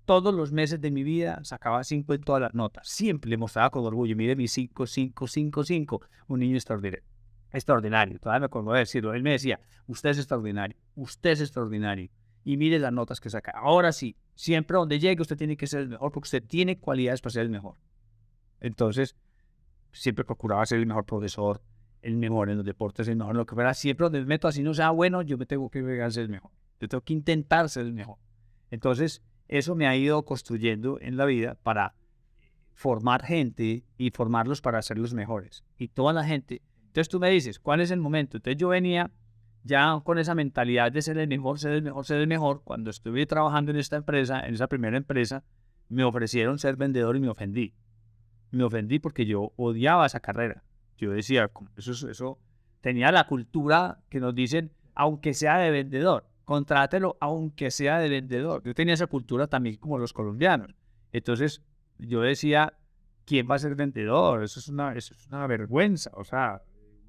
Todos los meses de mi vida sacaba 5 en todas las notas. Siempre le mostraba con orgullo. Mire mis 5, 5, 5, 5. Un niño extraordinario. Extraordinario. Todavía me acuerdo de decirlo. Él me decía, usted es extraordinario. Usted es extraordinario. Y mire las notas que saca. Ahora sí, siempre donde llegue usted tiene que ser el mejor porque usted tiene cualidades para ser el mejor. Entonces, siempre procuraba ser el mejor profesor, el mejor en los deportes, el mejor en lo que fuera. Siempre donde me meto, así no sea bueno, yo me tengo que llegar a ser el mejor. Yo tengo que intentar ser el mejor. Entonces, eso me ha ido construyendo en la vida para formar gente y formarlos para ser los mejores. Y toda la gente. Entonces tú me dices, ¿cuál es el momento? Entonces yo venía ya con esa mentalidad de ser el mejor, ser el mejor, ser el mejor. Cuando estuve trabajando en esta empresa, en esa primera empresa, me ofrecieron ser vendedor y me ofendí. Me ofendí porque yo odiaba esa carrera. Yo decía, eso tenía la cultura que nos dicen, aunque sea de vendedor, contrátelo aunque sea de vendedor. Yo tenía esa cultura también como los colombianos. Entonces yo decía, ¿quién va a ser vendedor? Eso es una vergüenza. O sea,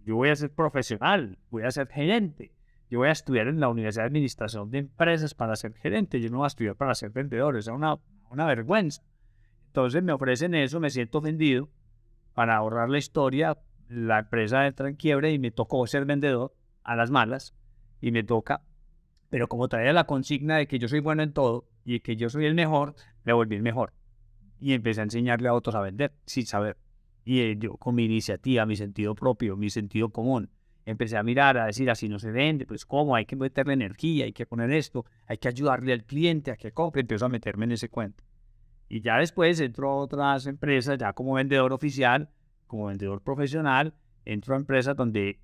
yo voy a ser profesional, voy a ser gerente. Yo voy a estudiar en la Universidad de Administración de Empresas para ser gerente. Yo no voy a estudiar para ser vendedor. Es una vergüenza. Entonces me ofrecen eso, me siento ofendido. Para ahorrar la historia, la empresa entra en quiebre y me tocó ser vendedor a las malas. Y me toca, pero como traía la consigna de que yo soy bueno en todo y que yo soy el mejor, me volví el mejor. Y empecé a enseñarle a otros a vender sin saber. Y yo con mi iniciativa, mi sentido propio, mi sentido común, empecé a mirar, a decir, así no se vende, pues cómo, hay que meterle energía, hay que poner esto, hay que ayudarle al cliente a que compre. Empiezo a meterme en ese cuento. Y ya después entro a otras empresas, ya como vendedor oficial, como vendedor profesional, entro a empresas donde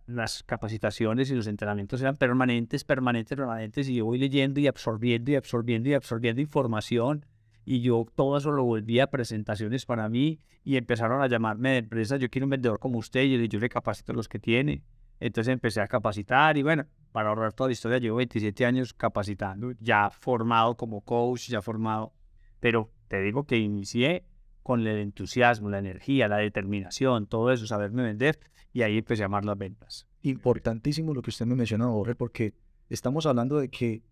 las capacitaciones y los entrenamientos eran permanentes, permanentes, permanentes, y yo voy leyendo y absorbiendo y absorbiendo y absorbiendo información, y yo todo eso lo volví a presentaciones para mí, y empezaron a llamarme de empresas, yo quiero un vendedor como usted, y yo le capacito a los que tiene. Entonces empecé a capacitar, y bueno, para ahorrar toda la historia, llevo 27 años capacitando, ya formado como coach, ya formado, pero te digo que inicié con el entusiasmo, la energía, la determinación, todo eso, saberme vender, y ahí empecé a amar las ventas. Importantísimo lo que usted me menciona, Jorge, porque estamos hablando de que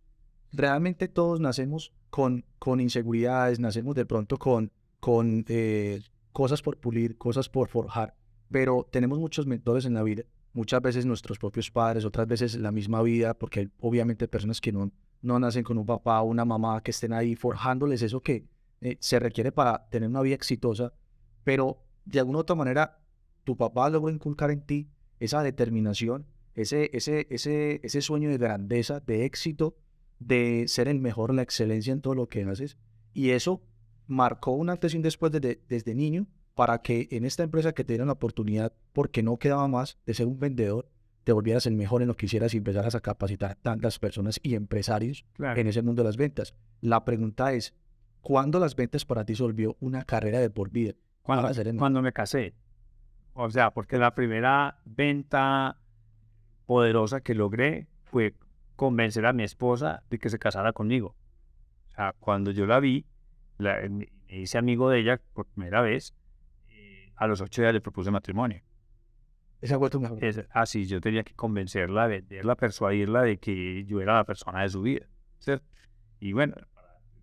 realmente todos nacemos con inseguridades, nacemos de pronto con cosas por pulir, cosas por forjar, pero tenemos muchos mentores en la vida, muchas veces nuestros propios padres, otras veces la misma vida, porque hay obviamente personas que no nacen con un papá o una mamá que estén ahí forjándoles eso que se requiere para tener una vida exitosa, pero de alguna u otra manera tu papá logró inculcar en ti esa determinación, ese sueño de grandeza, de éxito, de ser el mejor, la excelencia en todo lo que haces, y eso marcó un antes y un después desde niño para que en esta empresa que te dieron la oportunidad, porque no quedaba más de ser un vendedor, te volvieras el mejor en lo que hicieras y empezaras a capacitar a tantas personas y empresarios Claro. en ese mundo de las ventas? La pregunta es, ¿cuándo las ventas para ti se volvió una carrera de por vida? Cuando, Para ser el mejor. cuando me casé. O sea, porque la primera venta poderosa que logré fue convencer a mi esposa de que se casara conmigo. O sea, cuando yo la vi, me hice amigo de ella por primera vez, a los 8 días le propuse matrimonio. Esa ha vuelto mejor. Es así, yo tenía que convencerla, venderla, persuadirla de que yo era la persona de su vida, ¿cierto? Y bueno,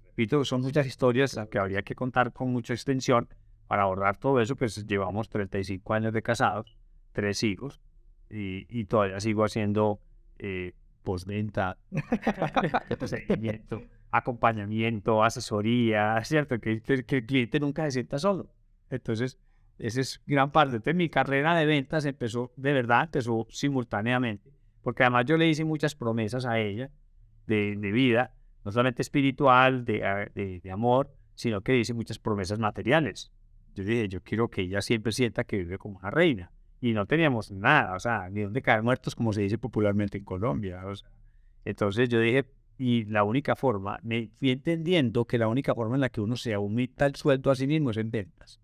repito, son muchas historias que habría que contar con mucha extensión. Para ahorrar todo eso, pues llevamos 35 años de casados, 3 hijos, y todavía sigo haciendo postventa, seguimiento, acompañamiento, asesoría, ¿cierto? Que el cliente nunca se sienta solo. Entonces, esa es gran parte. Entonces, mi carrera de ventas empezó, de verdad, empezó simultáneamente, porque además yo le hice muchas promesas a ella de vida, no solamente espiritual, de amor, sino que le hice muchas promesas materiales. Yo dije, yo quiero que ella siempre sienta que vive como una reina. Y no teníamos nada, o sea, ni dónde caer muertos, como se dice popularmente en Colombia. O sea. Entonces yo dije, y la única forma, me fui entendiendo que la única forma en la que uno se aumenta el sueldo a sí mismo es en ventas.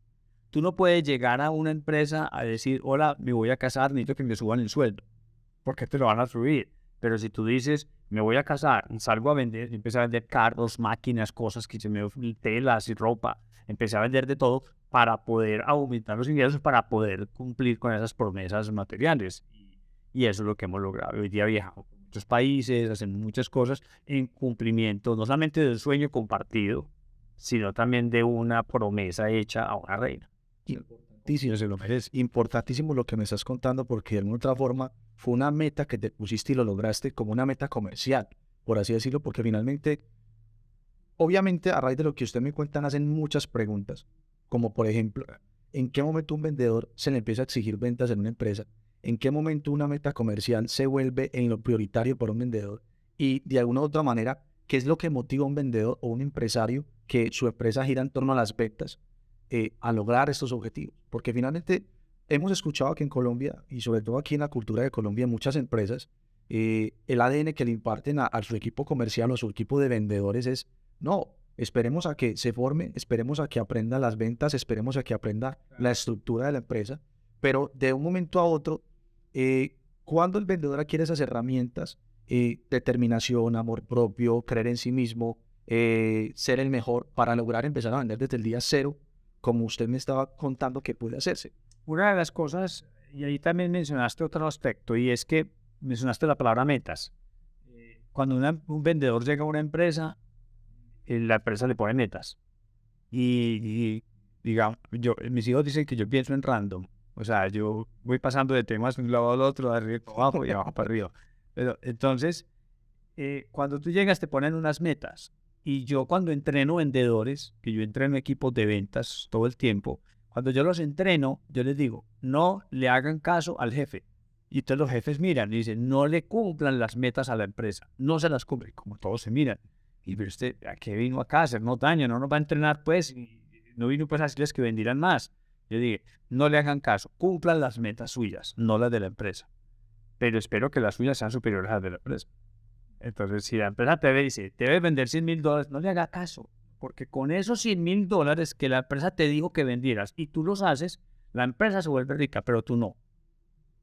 Tú no puedes llegar a una empresa a decir, hola, me voy a casar, necesito que me suban el sueldo, porque te lo van a subir. Pero si tú dices, me voy a casar, salgo a vender, empecé a vender carros, máquinas, cosas que se me telas y ropa, empecé a vender de todo para poder aumentar los ingresos, para poder cumplir con esas promesas materiales. Y eso es lo que hemos logrado. Hoy día viajamos por muchos países, hacemos muchas cosas en cumplimiento, no solamente del sueño compartido, sino también de una promesa hecha a una reina. Importantísimo, se lo merece. Importantísimo lo que me estás contando, porque de alguna otra forma fue una meta que te pusiste y lo lograste como una meta comercial, por así decirlo, porque finalmente, obviamente, a raíz de lo que usted me cuenta, hacen muchas preguntas, como por ejemplo, ¿en qué momento un vendedor se le empieza a exigir ventas en una empresa? ¿En qué momento una meta comercial se vuelve en lo prioritario para un vendedor? Y de alguna u otra manera, ¿qué es lo que motiva a un vendedor o un empresario que su empresa gira en torno a las ventas a lograr estos objetivos? Porque finalmente hemos escuchado que en Colombia, y sobre todo aquí en la cultura de Colombia, muchas empresas, el ADN que le imparten a su equipo comercial o a su equipo de vendedores es, no, esperemos a que se forme, esperemos a que aprenda las ventas, esperemos a que aprenda la estructura de la empresa, pero de un momento a otro, cuando el vendedor adquiere esas herramientas, determinación, amor propio, creer en sí mismo, ser el mejor para lograr empezar a vender desde el día cero, como usted me estaba contando que puede hacerse. Una de las cosas, y ahí también mencionaste otro aspecto, y es que mencionaste la palabra metas. Cuando un vendedor llega a una empresa, la empresa le pone metas. Y digamos, mis hijos dicen que yo pienso en random. O sea, yo voy pasando de temas de un lado al otro, de arriba para abajo y abajo para arriba. Pero entonces, cuando tú llegas, te ponen unas metas. Y yo cuando entreno vendedores, que yo entreno equipos de ventas todo el tiempo, cuando yo los entreno, yo les digo, no le hagan caso al jefe. Y entonces los jefes miran y dicen, no le cumplan las metas a la empresa, no se las cumplen, como todos se miran. Y pero usted, ¿a qué vino acá? A hacernos daño, no nos va a entrenar, pues, y no vino pues a decirles que vendieran más. Yo dije, no le hagan caso, cumplan las metas suyas, no las de la empresa. Pero espero que las suyas sean superiores a las de la empresa. Entonces, si la empresa te dice, debes vender $100,000, no le haga caso, porque con esos $100,000 que la empresa te dijo que vendieras y tú los haces, la empresa se vuelve rica, pero tú no.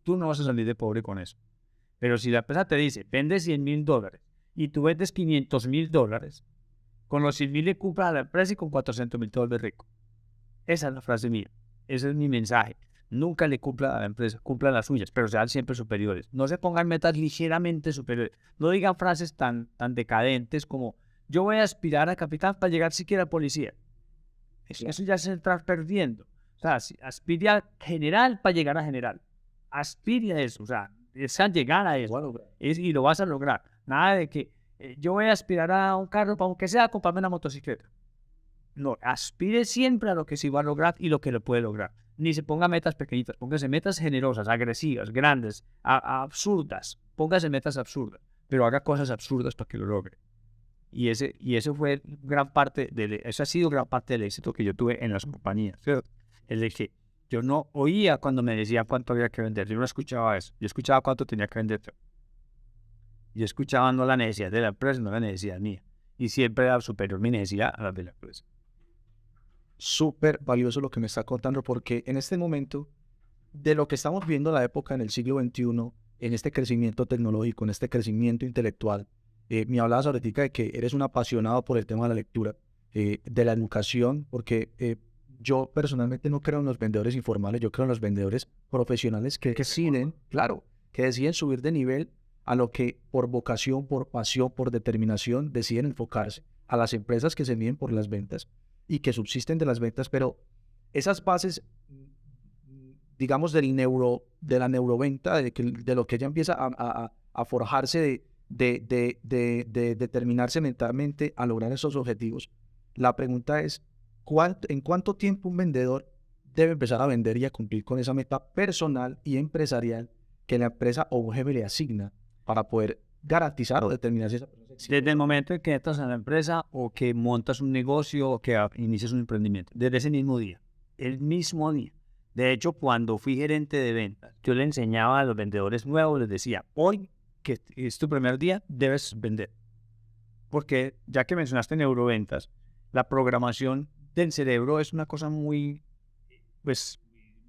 Tú no vas a salir de pobre con eso. Pero si la empresa te dice, vende $100,000 y tú vendes $500,000, con los 100,000 le compras a la empresa y con 400,000 te vuelves rico. Esa es la frase mía. Ese es mi mensaje. Nunca le cumplan a la empresa, cumplan las suyas, pero sean siempre superiores. No se pongan metas ligeramente superiores. No digan frases tan decadentes como yo voy a aspirar a capitán para llegar siquiera a policía. Eso ya es entrar perdiendo. O sea, aspire a general para llegar a general. Aspire a eso, o sea, es a llegar a eso. Y lo vas a lograr. Nada de que yo voy a aspirar a un carro, para aunque sea comprarme una motocicleta. No, aspire siempre a lo que sí va a lograr y lo que lo puede lograr. Ni se ponga metas pequeñitas, póngase metas generosas, agresivas, grandes, absurdas. Póngase metas absurdas, pero haga cosas absurdas para que lo logre. Y eso fue gran parte eso ha sido gran parte del éxito que yo tuve en las compañías, ¿cierto? El de que yo no oía cuando me decían cuánto había que vender, yo no escuchaba eso, yo escuchaba cuánto tenía que vender. Yo escuchaba no la necesidad de la empresa, no la necesidad mía. Y siempre era superior mi necesidad a la de la empresa. Súper valioso lo que me está contando, porque en este momento, de lo que estamos viendo en la época en el siglo XXI, en este crecimiento tecnológico, en este crecimiento intelectual, me hablabas ahorita de que eres un apasionado por el tema de la lectura, de la educación, porque yo personalmente no creo en los vendedores informales, yo creo en los vendedores profesionales que deciden, claro, que deciden subir de nivel a lo que por vocación, por pasión, por determinación deciden enfocarse, a las empresas que se miden por las ventas y que subsisten de las ventas, pero esas bases, digamos, de la neuroventa, de lo que ella empieza a forjarse, de determinarse mentalmente a lograr esos objetivos. La pregunta es, ¿en cuánto tiempo un vendedor debe empezar a vender y a cumplir con esa meta personal y empresarial que la empresa o un jefe le asigna para poder garantizar o determinar si esa persona es exitosa? Desde el momento en que entras en la empresa o que montas un negocio o que inicias un emprendimiento, desde ese mismo día, el mismo día. De hecho, cuando fui gerente de ventas, yo le enseñaba a los vendedores nuevos, les decía, hoy que es tu primer día, debes vender. Porque ya que mencionaste neuroventas, la programación del cerebro es una cosa muy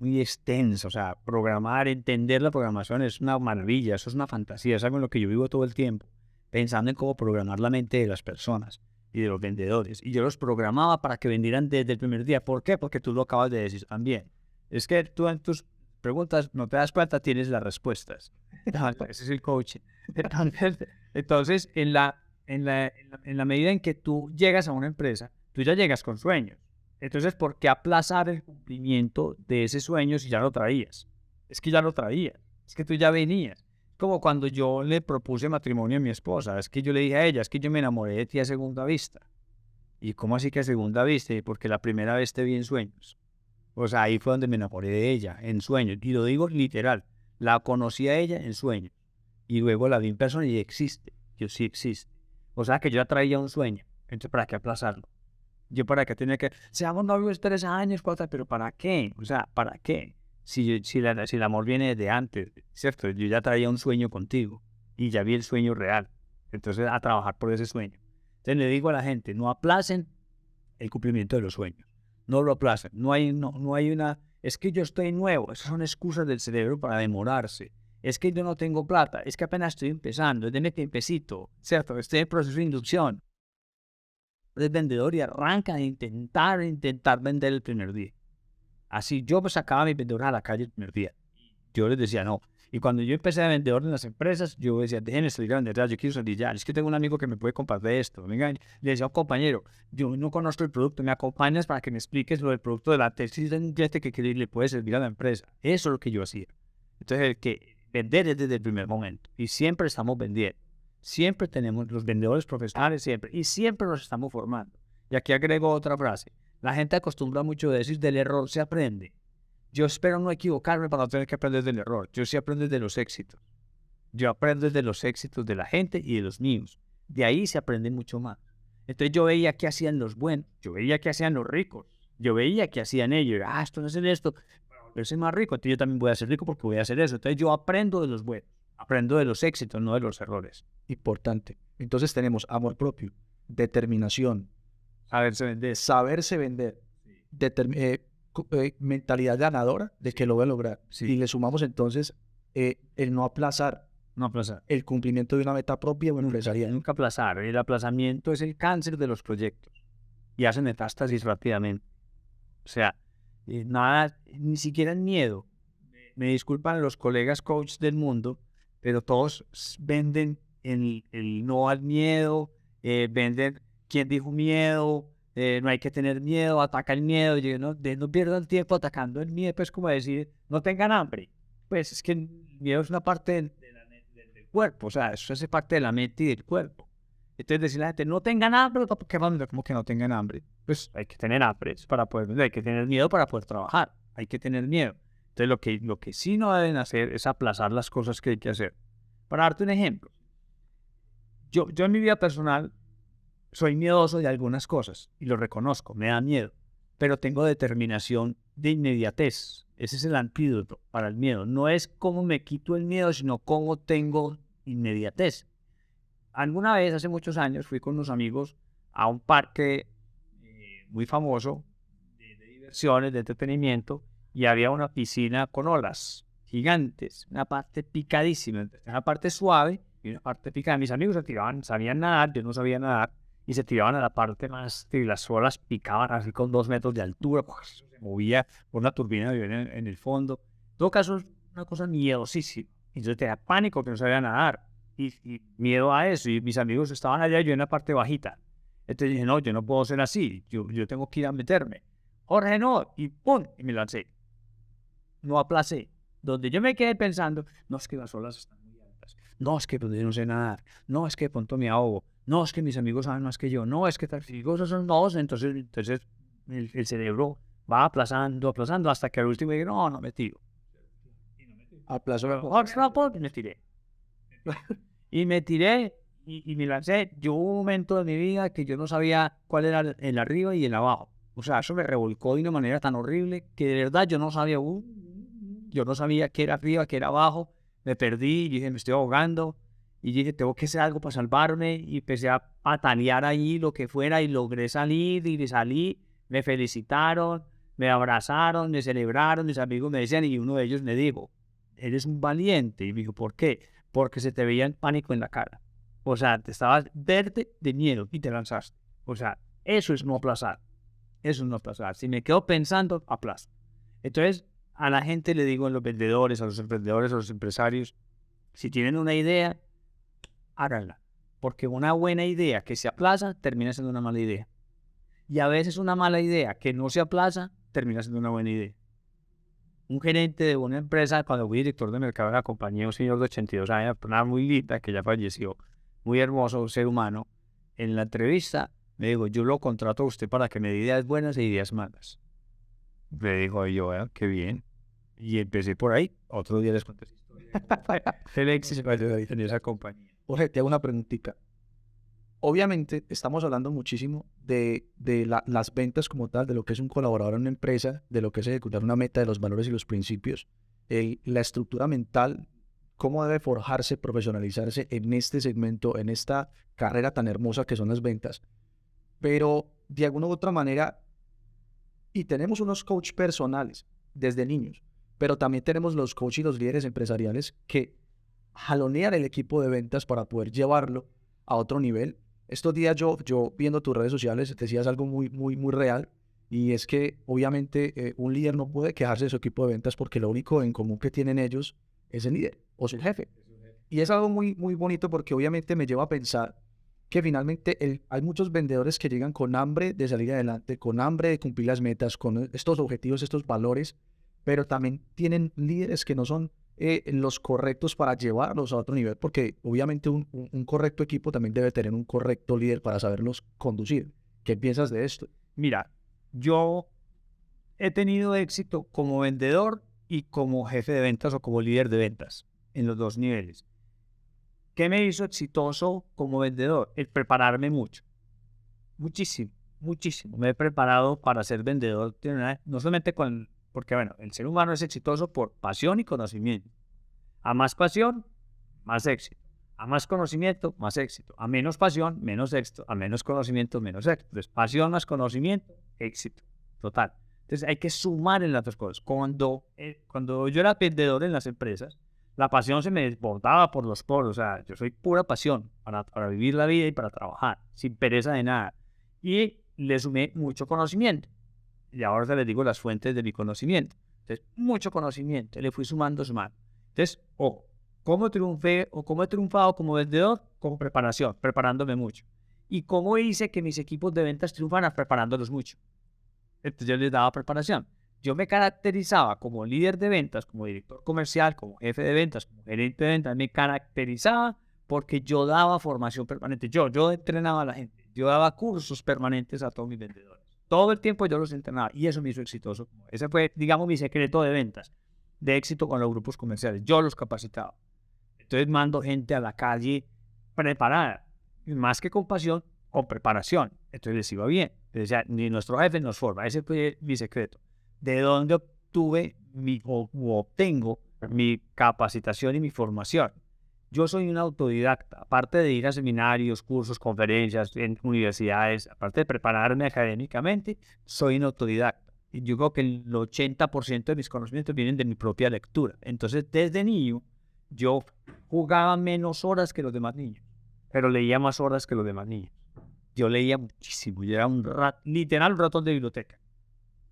extensa. O sea, programar, entender la programación es una maravilla, eso es una fantasía, es algo en lo que yo vivo todo el tiempo, pensando en cómo programar la mente de las personas y de los vendedores. Y yo los programaba para que vendieran desde el primer día. ¿Por qué? Porque tú lo acabas de decir también. Es que tú en tus preguntas no te das cuenta, tienes las respuestas. Ese es el coaching. Entonces, en la medida en que tú llegas a una empresa, tú ya llegas con sueños. Entonces, ¿por qué aplazar el cumplimiento de ese sueño si ya lo traías? Es que ya lo traías, es que tú ya venías. Como cuando yo le propuse matrimonio a mi esposa, es que yo le dije a ella, es que yo me enamoré de ti a segunda vista. ¿Y cómo así que a segunda vista? Porque la primera vez te vi en sueños. O sea, ahí fue donde me enamoré de ella, en sueños. Y lo digo literal, la conocí a ella en sueños. Y luego la vi en persona y existe, yo sí existe. O sea, que yo ya traía un sueño, entonces ¿para qué aplazarlo? Yo para qué tenía que, seamos novios 3 años, 4, pero ¿para qué? O sea, ¿para qué? Si el amor viene de antes, ¿cierto? Yo ya traía un sueño contigo y ya vi el sueño real. Entonces, a trabajar por ese sueño. Entonces, le digo a la gente, no aplacen el cumplimiento de los sueños. No lo aplacen. No hay una, es que yo estoy nuevo. Esas son excusas del cerebro para demorarse. Es que yo no tengo plata. Es que apenas estoy empezando. Denme tiempecito, ¿cierto? Estoy en proceso de inducción. El vendedor y arranca a intentar vender el primer día. Así yo sacaba a mis vendedores a la calle el primer día. Yo les decía no. Y cuando yo empecé a vendedor en las empresas, yo decía, déjenme salir a vender ya, yo quiero salir ya. Es que tengo un amigo que me puede comprar de esto. Venga, le decía a un compañero, yo no conozco el producto, me acompañas para que me expliques lo del producto de la tesis de un cliente que le puede servir a la empresa. Eso es lo que yo hacía. Entonces, vender es desde el primer momento. Y siempre estamos vendiendo. Siempre tenemos los vendedores profesionales, siempre. Y siempre nos estamos formando. Y aquí agrego otra frase. La gente acostumbra mucho a decir, del error se aprende. Yo espero no equivocarme para no tener que aprender del error. Yo sí aprendo de los éxitos. Yo aprendo de los éxitos de la gente y de los míos. De ahí se aprende mucho más. Entonces yo veía qué hacían los buenos. Yo veía qué hacían los ricos. Yo veía qué hacían ellos. Esto no hacen esto. Pero soy más rico. Entonces yo también voy a ser rico porque voy a hacer eso. Entonces yo aprendo de los buenos. Aprendo de los éxitos, no de los errores. Importante. Entonces tenemos amor propio, determinación, Saberse vender. mentalidad ganadora de que lo voy a lograr. Sí. Y le sumamos entonces el no aplazar No aplazar. el cumplimiento de una meta propia o empresarial. Nunca aplazar. El aplazamiento es el cáncer de los proyectos. Y hacen metástasis rápidamente. O sea, nada, ni siquiera el miedo. Me disculpan los colegas coach del mundo, pero todos venden el no al miedo, venden quién dijo miedo, no hay que tener miedo, ataca el miedo. Y yo, no pierdan tiempo atacando el miedo, pues como decir, no tengan hambre. Pues es que el miedo es una parte del cuerpo, o sea, eso hace parte de la mente y del cuerpo. Entonces decirle a la gente, no tengan hambre, ¿cómo que no tengan hambre? Pues hay que tener hambre para poder vender, hay que tener miedo para poder trabajar, hay que tener miedo. Entonces lo que sí no deben hacer es aplazar las cosas que hay que hacer. Para darte un ejemplo, yo en mi vida personal soy miedoso de algunas cosas y lo reconozco, me da miedo, pero tengo determinación de inmediatez. Ese es el antídoto para el miedo. No es cómo me quito el miedo, sino cómo tengo inmediatez. Alguna vez, hace muchos años, fui con unos amigos a un parque muy famoso de diversiones, de entretenimiento, y había una piscina con olas gigantes, una parte picadísima, una parte suave y una parte picada. Mis amigos se tiraban, sabían nadar, yo no sabía nadar, y se tiraban a la parte más, y las olas picaban así con 2 metros de altura, se movía por una turbina de viento en el fondo. En todo caso, es una cosa miedosísima. Entonces te da pánico que no sabía nadar, y miedo a eso, y mis amigos estaban allá, yo en la parte bajita. Entonces dije, no, yo no puedo ser así, yo tengo que ir a meterme. Jorge, no, y ¡pum! Y me lancé. No aplacé. Donde yo me quedé pensando, no, es que las olas están muy altas, no, es que pues, yo no sé nadar, no, es que de pronto me ahogo, no, es que mis amigos saben más que yo, no, es que tal, si cosas son dos, entonces el cerebro va aplazando, hasta que al último dije, no, no me tiro. Aplazó. Y me tiré. Y me tiré y me lancé. Yo hubo un momento de mi vida que yo no sabía cuál era el arriba y el abajo. O sea, eso me revolcó de una manera tan horrible que de verdad yo no sabía, yo no sabía qué era arriba, qué era abajo. Me perdí y dije, me estoy ahogando. Y dije, tengo que hacer algo para salvarme. Y empecé a patalear ahí lo que fuera y logré salir y salí. Me felicitaron, me abrazaron, me celebraron. Mis amigos me decían y uno de ellos me dijo, eres un valiente. Y me dijo, ¿por qué? Porque se te veía el pánico en la cara. O sea, te estabas verde de miedo y te lanzaste. O sea, eso es no aplazar. Eso es no aplazar. Si me quedo pensando, aplazo. Entonces, a la gente le digo, a los vendedores, a los emprendedores, a los empresarios, si tienen una idea, háganla. Porque una buena idea que se aplaza termina siendo una mala idea. Y a veces una mala idea que no se aplaza termina siendo una buena idea. Un gerente de una empresa, cuando fui director de mercado de la compañía, un señor de 82 años, una muy linda, que ya falleció, muy hermoso, un ser humano, en la entrevista me dijo, yo lo contrato a usted para que me dé ideas buenas e ideas malas. Le digo yo, qué bien. Y empecé por ahí. Otro día les conté esa historia. El éxito en esa compañía. Jorge, te hago una preguntita. Obviamente estamos hablando muchísimo de las ventas como tal, de lo que es un colaborador en una empresa, de lo que es ejecutar una meta, de los valores y los principios, la estructura mental, cómo debe forjarse, profesionalizarse en este segmento, en esta carrera tan hermosa que son las ventas. Pero de alguna u otra manera, y tenemos unos coach personales desde niños, pero también tenemos los coach y los líderes empresariales que jalonean el equipo de ventas para poder llevarlo a otro nivel. Estos días yo viendo tus redes sociales te decías algo muy real, y es que obviamente un líder no puede quejarse de su equipo de ventas porque lo único en común que tienen ellos es el líder o su jefe. Y es algo muy bonito porque obviamente me lleva a pensar que finalmente hay muchos vendedores que llegan con hambre de salir adelante, con hambre de cumplir las metas, con estos objetivos, estos valores, pero también tienen líderes que no son los correctos para llevarlos a otro nivel, porque obviamente un correcto equipo también debe tener un correcto líder para saberlos conducir. ¿Qué piensas de esto? Mira, yo he tenido éxito como vendedor y como jefe de ventas o como líder de ventas en los dos niveles. ¿Qué me hizo exitoso como vendedor? El prepararme mucho. Muchísimo. Me he preparado para ser vendedor, no solamente porque bueno, el ser humano es exitoso por pasión y conocimiento. A más pasión, más éxito. A más conocimiento, más éxito. A menos pasión, menos éxito. A menos conocimiento, menos éxito. Entonces, pasión más conocimiento, éxito. Total. Entonces, hay que sumar en las dos cosas. Cuando yo era vendedor en las empresas, la pasión se me desbordaba por los poros. O sea, yo soy pura pasión para vivir la vida y para trabajar, sin pereza de nada. Y le sumé mucho conocimiento. Y ahora te les digo las fuentes de mi conocimiento. Entonces, mucho conocimiento. Le fui sumando. Entonces, ojo, ¿cómo triunfé o cómo he triunfado como vendedor? Con preparación, preparándome mucho. ¿Y cómo hice que mis equipos de ventas triunfaran? Preparándolos mucho. Entonces, yo les daba preparación. Yo me caracterizaba como líder de ventas, como director comercial, como jefe de ventas, como gerente de ventas. Me caracterizaba porque yo daba formación permanente. Yo entrenaba a la gente. Yo daba cursos permanentes a todos mis vendedores. Todo el tiempo yo los entrenaba y eso me hizo exitoso. Ese fue, digamos, mi secreto de ventas, de éxito con los grupos comerciales. Yo los capacitaba. Entonces mando gente a la calle preparada, más que con pasión, con preparación. Entonces les iba bien. Les decía, ni nuestro jefe nos forma. Ese fue mi secreto. ¿De dónde obtuve o obtengo mi capacitación y mi formación? Yo soy un autodidacta. Aparte de ir a seminarios, cursos, conferencias en universidades, aparte de prepararme académicamente, soy un autodidacta. Y yo creo que el 80% de mis conocimientos vienen de mi propia lectura. Entonces, desde niño, yo jugaba menos horas que los demás niños, pero leía más horas que los demás niños. Yo leía muchísimo. Yo era literal un ratón de biblioteca.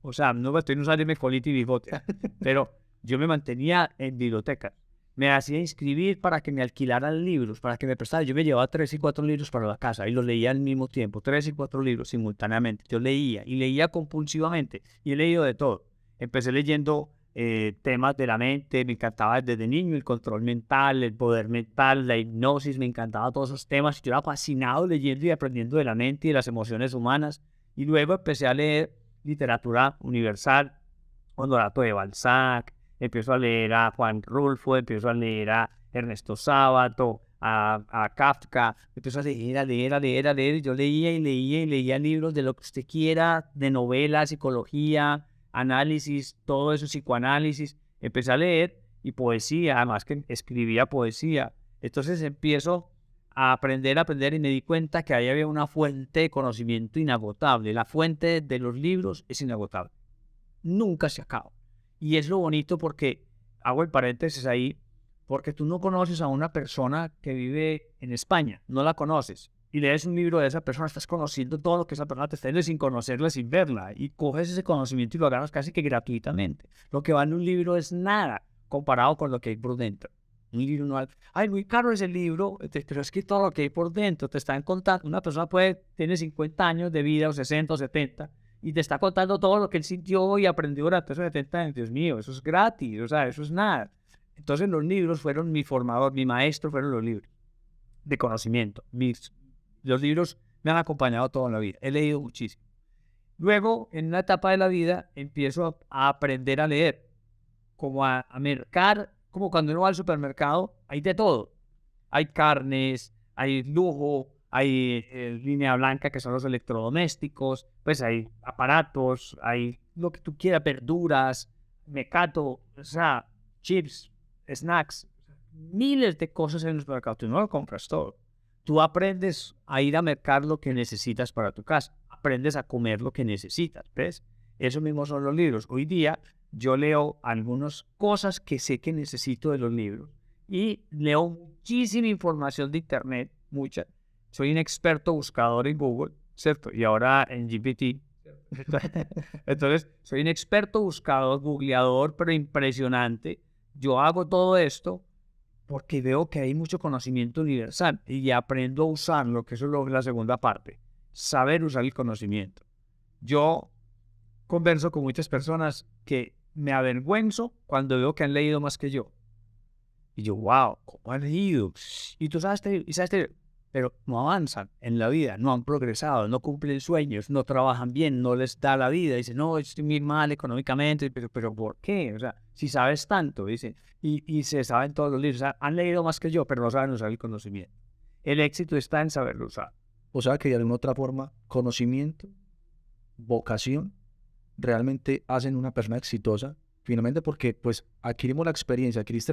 O sea, no estoy no salirme colita y bigote, pero yo me mantenía en biblioteca. Me hacía inscribir para que me alquilaran libros, para que me prestaran. Yo me llevaba 3 y 4 libros para la casa y los leía al mismo tiempo, 3 y 4 libros simultáneamente. Yo leía y leía compulsivamente y he leído de todo. Empecé leyendo temas de la mente, me encantaba desde niño el control mental, el poder mental, la hipnosis, me encantaba todos esos temas. Yo era fascinado leyendo y aprendiendo de la mente y de las emociones humanas. Y luego empecé a leer literatura universal, Honorato de Balzac, empiezo a leer a Juan Rulfo, empiezo a leer a Ernesto Sábato, a Kafka, empiezo a leer, y yo leía y leía y leía libros de lo que usted quiera, de novela, psicología, análisis, todo eso, psicoanálisis, empecé a leer y poesía, además que escribía poesía. Entonces empiezo a aprender y me di cuenta que ahí había una fuente de conocimiento inagotable. La fuente de los libros es inagotable. Nunca se acaba. Y es lo bonito porque, hago el paréntesis ahí, porque tú no conoces a una persona que vive en España, no la conoces, y lees un libro de esa persona, estás conociendo todo lo que esa persona te está diciendo sin conocerla, sin verla, y coges ese conocimiento y lo ganas casi que gratuitamente. Lo que va en un libro es nada comparado con lo que hay por dentro. Un libro no hay, ay, muy caro ese libro, pero es que todo lo que hay por dentro te están contando. Una persona tiene 50 años de vida, o 60 o 70, y te está contando todo lo que él sintió y aprendió durante esos 70 años. Dios mío, eso es gratis, o sea, eso es nada. Entonces los libros fueron mi formador, mi maestro fueron los libros de conocimiento. Los libros me han acompañado toda la vida, he leído muchísimo. Luego, en una etapa de la vida, empiezo a aprender a leer, como a mercar, como cuando uno va al supermercado, hay de todo. Hay carnes, hay lujo, hay línea blanca, que son los electrodomésticos, pues hay aparatos, hay lo que tú quieras, verduras, mecato, o sea, chips, snacks, miles de cosas en el supermercado. Tú no lo compras todo. Tú aprendes a ir a mercar lo que necesitas para tu casa. Aprendes a comer lo que necesitas, ¿ves? Eso mismo son los libros. Hoy día yo leo algunas cosas que sé que necesito de los libros y leo muchísima información de internet, mucha. Soy un experto buscador en Google, ¿cierto? Y ahora en GPT. Entonces, soy un experto buscador, googleador, pero impresionante. Yo hago todo esto porque veo que hay mucho conocimiento universal y aprendo a usarlo, que eso es la segunda parte. Saber usar el conocimiento. Yo converso con muchas personas que me avergüenzo cuando veo que han leído más que yo. Y yo, wow, ¿cómo han leído? Y tú sabes, pero no avanzan en la vida, no han progresado, no cumplen sueños, no trabajan bien, no les da la vida. Dicen, no, estoy muy mal económicamente, pero ¿por qué? O sea, si sabes tanto, dicen, y se saben todos los libros, o sea, han leído más que yo, pero no saben usar el conocimiento. El éxito está en saberlo usar. O sea que de alguna otra forma, conocimiento, vocación, realmente hacen una persona exitosa, finalmente porque pues adquiriste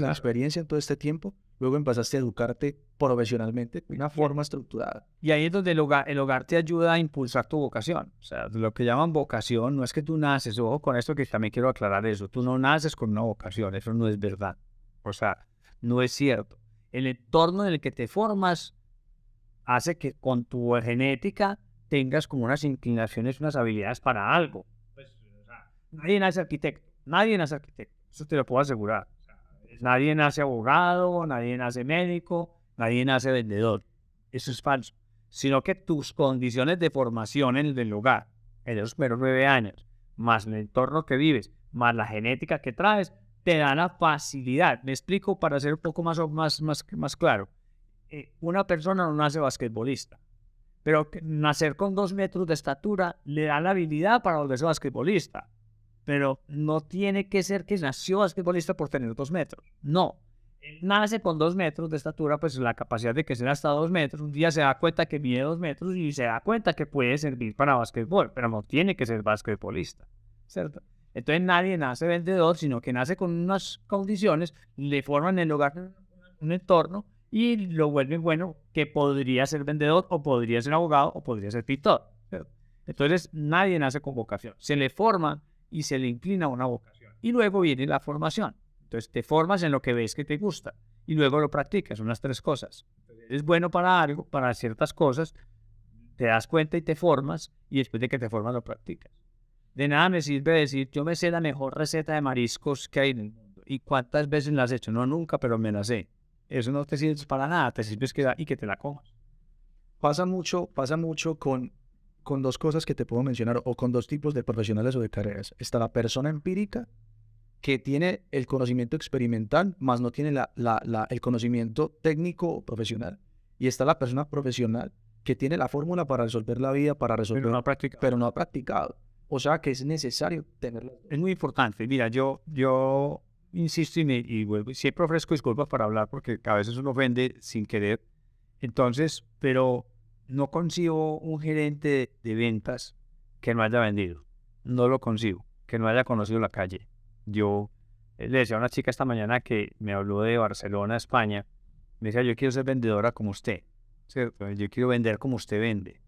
la experiencia en todo este tiempo, luego empezaste a educarte profesionalmente de una forma estructurada. Y ahí es donde el hogar te ayuda a impulsar tu vocación. O sea, lo que llaman vocación no es que tú naces, ojo con esto que también quiero aclarar eso, tú no naces con una vocación, eso no es verdad. O sea, no es cierto. El entorno en el que te formas hace que con tu genética tengas como unas inclinaciones, unas habilidades para algo. Pues, o sea, nadie nace arquitecto, eso te lo puedo asegurar. O sea, nadie nace abogado, nadie nace médico, nadie nace vendedor. Eso es falso. Sino que tus condiciones de formación en el hogar, en esos primeros 9 años, más el entorno que vives, más la genética que traes, te dan la facilidad. Me explico para ser un poco más claro. Una persona no nace basquetbolista, pero nacer con 2 metros de estatura le da la habilidad para volverse basquetbolista. Pero no tiene que ser que nació basquetbolista por tener 2 metros. No. Él nace con 2 metros de estatura, pues la capacidad de crecer hasta 2 metros. Un día se da cuenta que mide 2 metros y se da cuenta que puede servir para básquetbol, pero no tiene que ser basquetbolista, ¿cierto? Entonces nadie nace vendedor, sino que nace con unas condiciones, le forman en el hogar un entorno y lo vuelven bueno, que podría ser vendedor, o podría ser abogado, o podría ser pintor, ¿cierto? Entonces nadie nace con vocación, se le forma y se le inclina una vocación. Y luego viene la formación. Entonces te formas en lo que ves que te gusta y luego lo practicas, son las 3 cosas. Eres bueno para algo, para ciertas cosas, te das cuenta y te formas, y después de que te formas lo practicas. De nada me sirve decir, yo me sé la mejor receta de mariscos que hay en el mundo. ¿Y cuántas veces la has hecho? No, nunca, pero me la sé. Eso no te sirve para nada, te sirve que te la comas. Pasa mucho con 2 cosas que te puedo mencionar, o con 2 tipos de profesionales o de carreras. Está la persona empírica, que tiene el conocimiento experimental, más no tiene el conocimiento técnico o profesional. Y está la persona profesional, que tiene la fórmula para resolver la vida, Pero no practicas. pero no ha practicado. O sea que es necesario tenerla. Es muy importante. Mira, yo insisto y vuelvo, siempre ofrezco disculpas para hablar porque a veces uno ofende sin querer. Entonces, pero no concibo un gerente de ventas que no haya vendido. No lo concibo, que no haya conocido la calle. Yo le decía a una chica esta mañana que me habló de Barcelona, España. Me decía, yo quiero ser vendedora como usted, ¿cierto? Yo quiero vender como usted vende.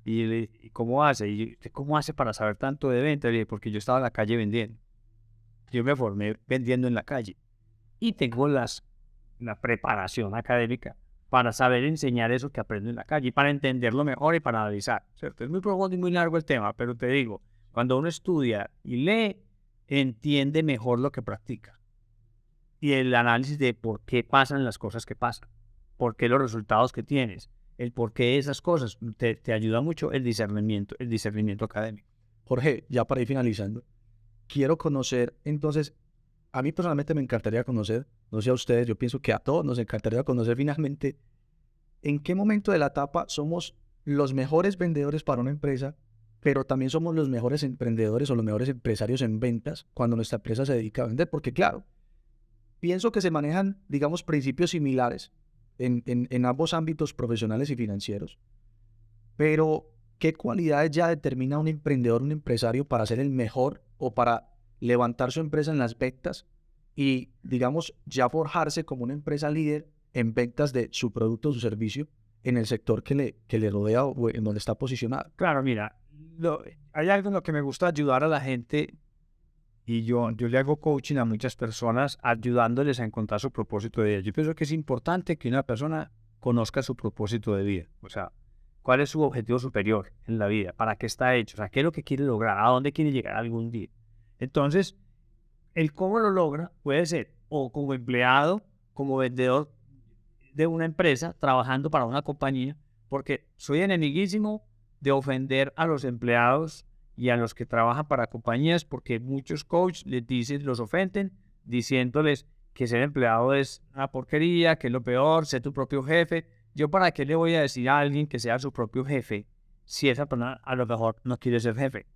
Y le dije, ¿y cómo hace? Y yo, ¿usted cómo hace para saber tanto de venta? Le dije, porque yo estaba en la calle vendiendo. Yo me formé vendiendo en la calle. Y tengo la preparación académica para saber enseñar eso que aprendo en la calle, y para entenderlo mejor y para analizar, ¿cierto? Es muy profundo y muy largo el tema, pero te digo, cuando uno estudia y lee, entiende mejor lo que practica. Y el análisis de por qué pasan las cosas que pasan, por qué los resultados que tienes, el por qué de esas cosas, te ayuda mucho el discernimiento académico. Jorge, ya para ir finalizando, quiero conocer, entonces, a mí personalmente me encantaría conocer, no sé a ustedes, yo pienso que a todos nos encantaría conocer finalmente en qué momento de la etapa somos los mejores vendedores para una empresa, pero también somos los mejores emprendedores o los mejores empresarios en ventas cuando nuestra empresa se dedica a vender, porque claro, pienso que se manejan, digamos, principios similares en ambos ámbitos profesionales y financieros, pero ¿qué cualidades ya determina un emprendedor, un empresario para ser el mejor o para levantar su empresa en las ventas y, digamos, ya forjarse como una empresa líder en ventas de su producto o su servicio en el sector que le rodea o en donde está posicionado? Claro, mira, hay algo en lo que me gusta ayudar a la gente, y yo le hago coaching a muchas personas ayudándoles a encontrar su propósito de vida. Yo pienso que es importante que una persona conozca su propósito de vida, o sea, cuál es su objetivo superior en la vida, para qué está hecho, o sea, qué es lo que quiere lograr, a dónde quiere llegar algún día. Entonces, el cómo lo logra puede ser o como empleado, como vendedor de una empresa, trabajando para una compañía, porque soy enemiguísimo de ofender a los empleados y a los que trabajan para compañías, porque muchos coaches les dicen, los ofenden, diciéndoles que ser empleado es una porquería, que es lo peor, ser tu propio jefe. Yo, ¿para qué le voy a decir a alguien que sea su propio jefe si esa persona a lo mejor no quiere ser jefe?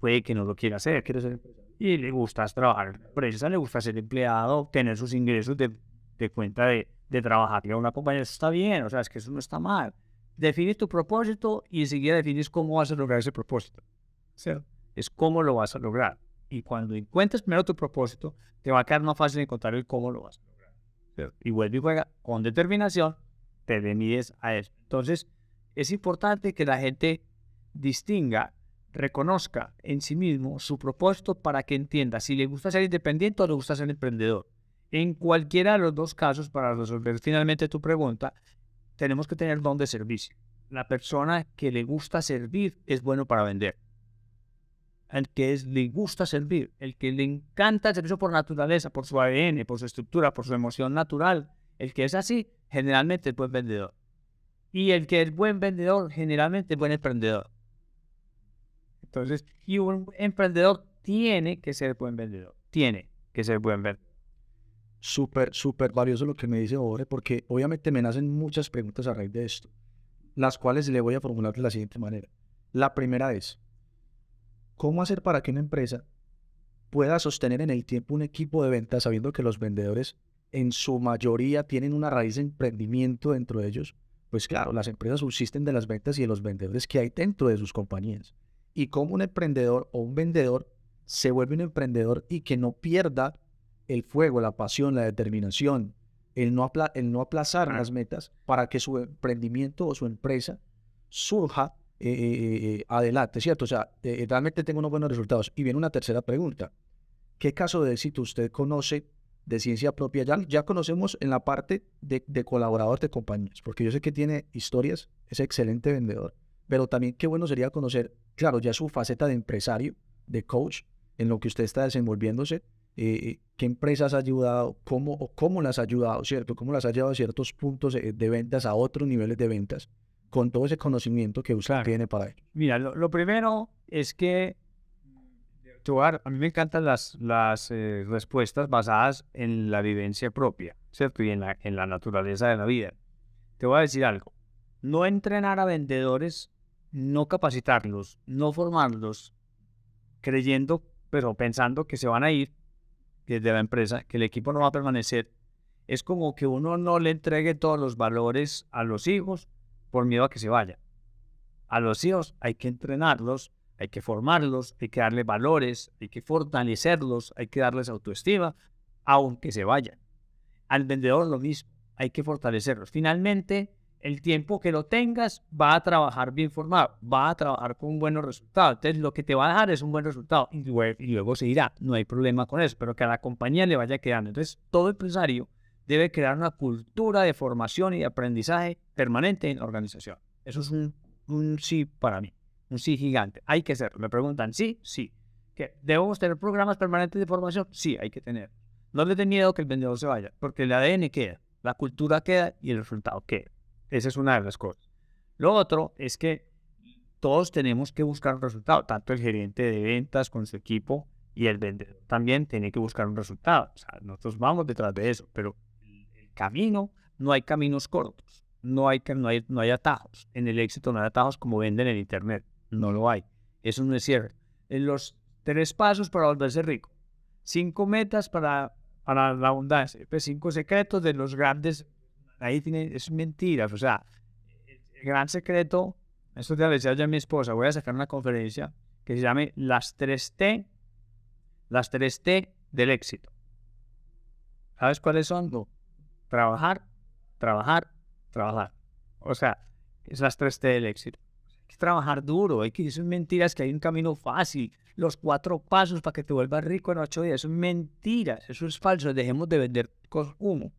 Puede que no lo quiera hacer, quiere ser empresario. Y le gusta trabajar en la empresa, le gusta ser empleado, tener sus ingresos de cuenta de trabajar en una compañía. Eso está bien, o sea, es que eso no está mal. Define tu propósito y enseguida defines cómo vas a lograr ese propósito. ¿Cierto? Es cómo lo vas a lograr. Y cuando encuentres primero tu propósito, te va a quedar más fácil encontrar el cómo lo vas a lograr. ¿Cierto? Y vuelve y juega con determinación, te mides a eso. Entonces, es importante que la gente distinga, reconozca en sí mismo su propósito para que entienda si le gusta ser independiente o le gusta ser emprendedor. En cualquiera de los 2 casos, para resolver finalmente tu pregunta, tenemos que tener don de servicio. La persona que le gusta servir es bueno para vender. El que le gusta servir, el que le encanta el servicio por naturaleza, por su ADN, por su estructura, por su emoción natural, el que es así, generalmente es buen vendedor. Y el que es buen vendedor, generalmente es buen emprendedor. Entonces, y un emprendedor tiene que ser buen vendedor. Tiene que ser buen vendedor. Súper valioso lo que me dice Jorge, porque obviamente me nacen muchas preguntas a raíz de esto, las cuales le voy a formular de la siguiente manera. La primera es, ¿cómo hacer para que una empresa pueda sostener en el tiempo un equipo de ventas sabiendo que los vendedores en su mayoría tienen una raíz de emprendimiento dentro de ellos, pues claro, las empresas subsisten de las ventas y de los vendedores que hay dentro de sus compañías. Y como un emprendedor o un vendedor se vuelve un emprendedor y que no pierda el fuego, la pasión, la determinación, el no aplazar las metas para que su emprendimiento o su empresa surja adelante, ¿cierto? O sea, realmente tengo unos buenos resultados. Y viene una tercera pregunta. ¿Qué caso de éxito usted conoce de ciencia propia? Ya conocemos en la parte de colaborador de compañías, porque yo sé que tiene historias, es excelente vendedor, pero también qué bueno sería conocer, claro, ya su faceta de empresario, de coach, en lo que usted está desenvolviéndose, qué empresas ha ayudado, cómo las ha ayudado, ¿cierto? Cómo las ha llevado a ciertos puntos de ventas, a otros niveles de ventas, con todo ese conocimiento que usted Claro. tiene para ello. Mira, lo primero es que a mí me encantan las respuestas basadas en la vivencia propia, ¿cierto? Y en la naturaleza de la vida. Te voy a decir algo. No entrenar a vendedores, no capacitarlos, no formarlos, creyendo, pero pensando que se van a ir de la empresa, que el equipo no va a permanecer, es como que uno no le entregue todos los valores a los hijos por miedo a que se vayan. A los hijos hay que entrenarlos, hay que formarlos, hay que darles valores, hay que fortalecerlos, hay que darles autoestima, aunque se vayan. Al vendedor lo mismo, hay que fortalecerlos. Finalmente, el tiempo que lo tengas va a trabajar bien formado, va a trabajar con buenos resultados. Entonces, lo que te va a dejar es un buen resultado y luego se irá. No hay problema con eso, pero que a la compañía le vaya quedando. Entonces, todo empresario debe crear una cultura de formación y de aprendizaje permanente en la organización. Eso es un sí para mí, un sí gigante. Hay que hacerlo. Me preguntan, sí, sí. ¿Qué? ¿Debemos tener programas permanentes de formación? Sí, hay que tener. No le den miedo que el vendedor se vaya, porque el ADN queda, la cultura queda y el resultado queda. Esa es una de las cosas. Lo otro es que todos tenemos que buscar un resultado, tanto el gerente de ventas con su equipo y el vendedor también tiene que buscar un resultado. O sea, nosotros vamos detrás de eso, pero el camino, no hay caminos cortos, no hay atajos. En el éxito no hay atajos como venden en internet, no lo hay. Eso no es cierto. En los 3 pasos para volverse rico, 5 metas para la abundancia, pues 5 secretos de los grandes. Ahí es mentiras, o sea, el gran secreto, esto te lo decía ya a mi esposa, voy a sacar una conferencia que se llame las 3T del éxito. ¿Sabes cuáles son? No. Trabajar, trabajar, trabajar. O sea, es las 3T del éxito. Hay que trabajar duro, eso es mentiras que hay un camino fácil, los 4 pasos para que te vuelvas rico en 8 días, son mentiras, eso es falso, dejemos de vender humo.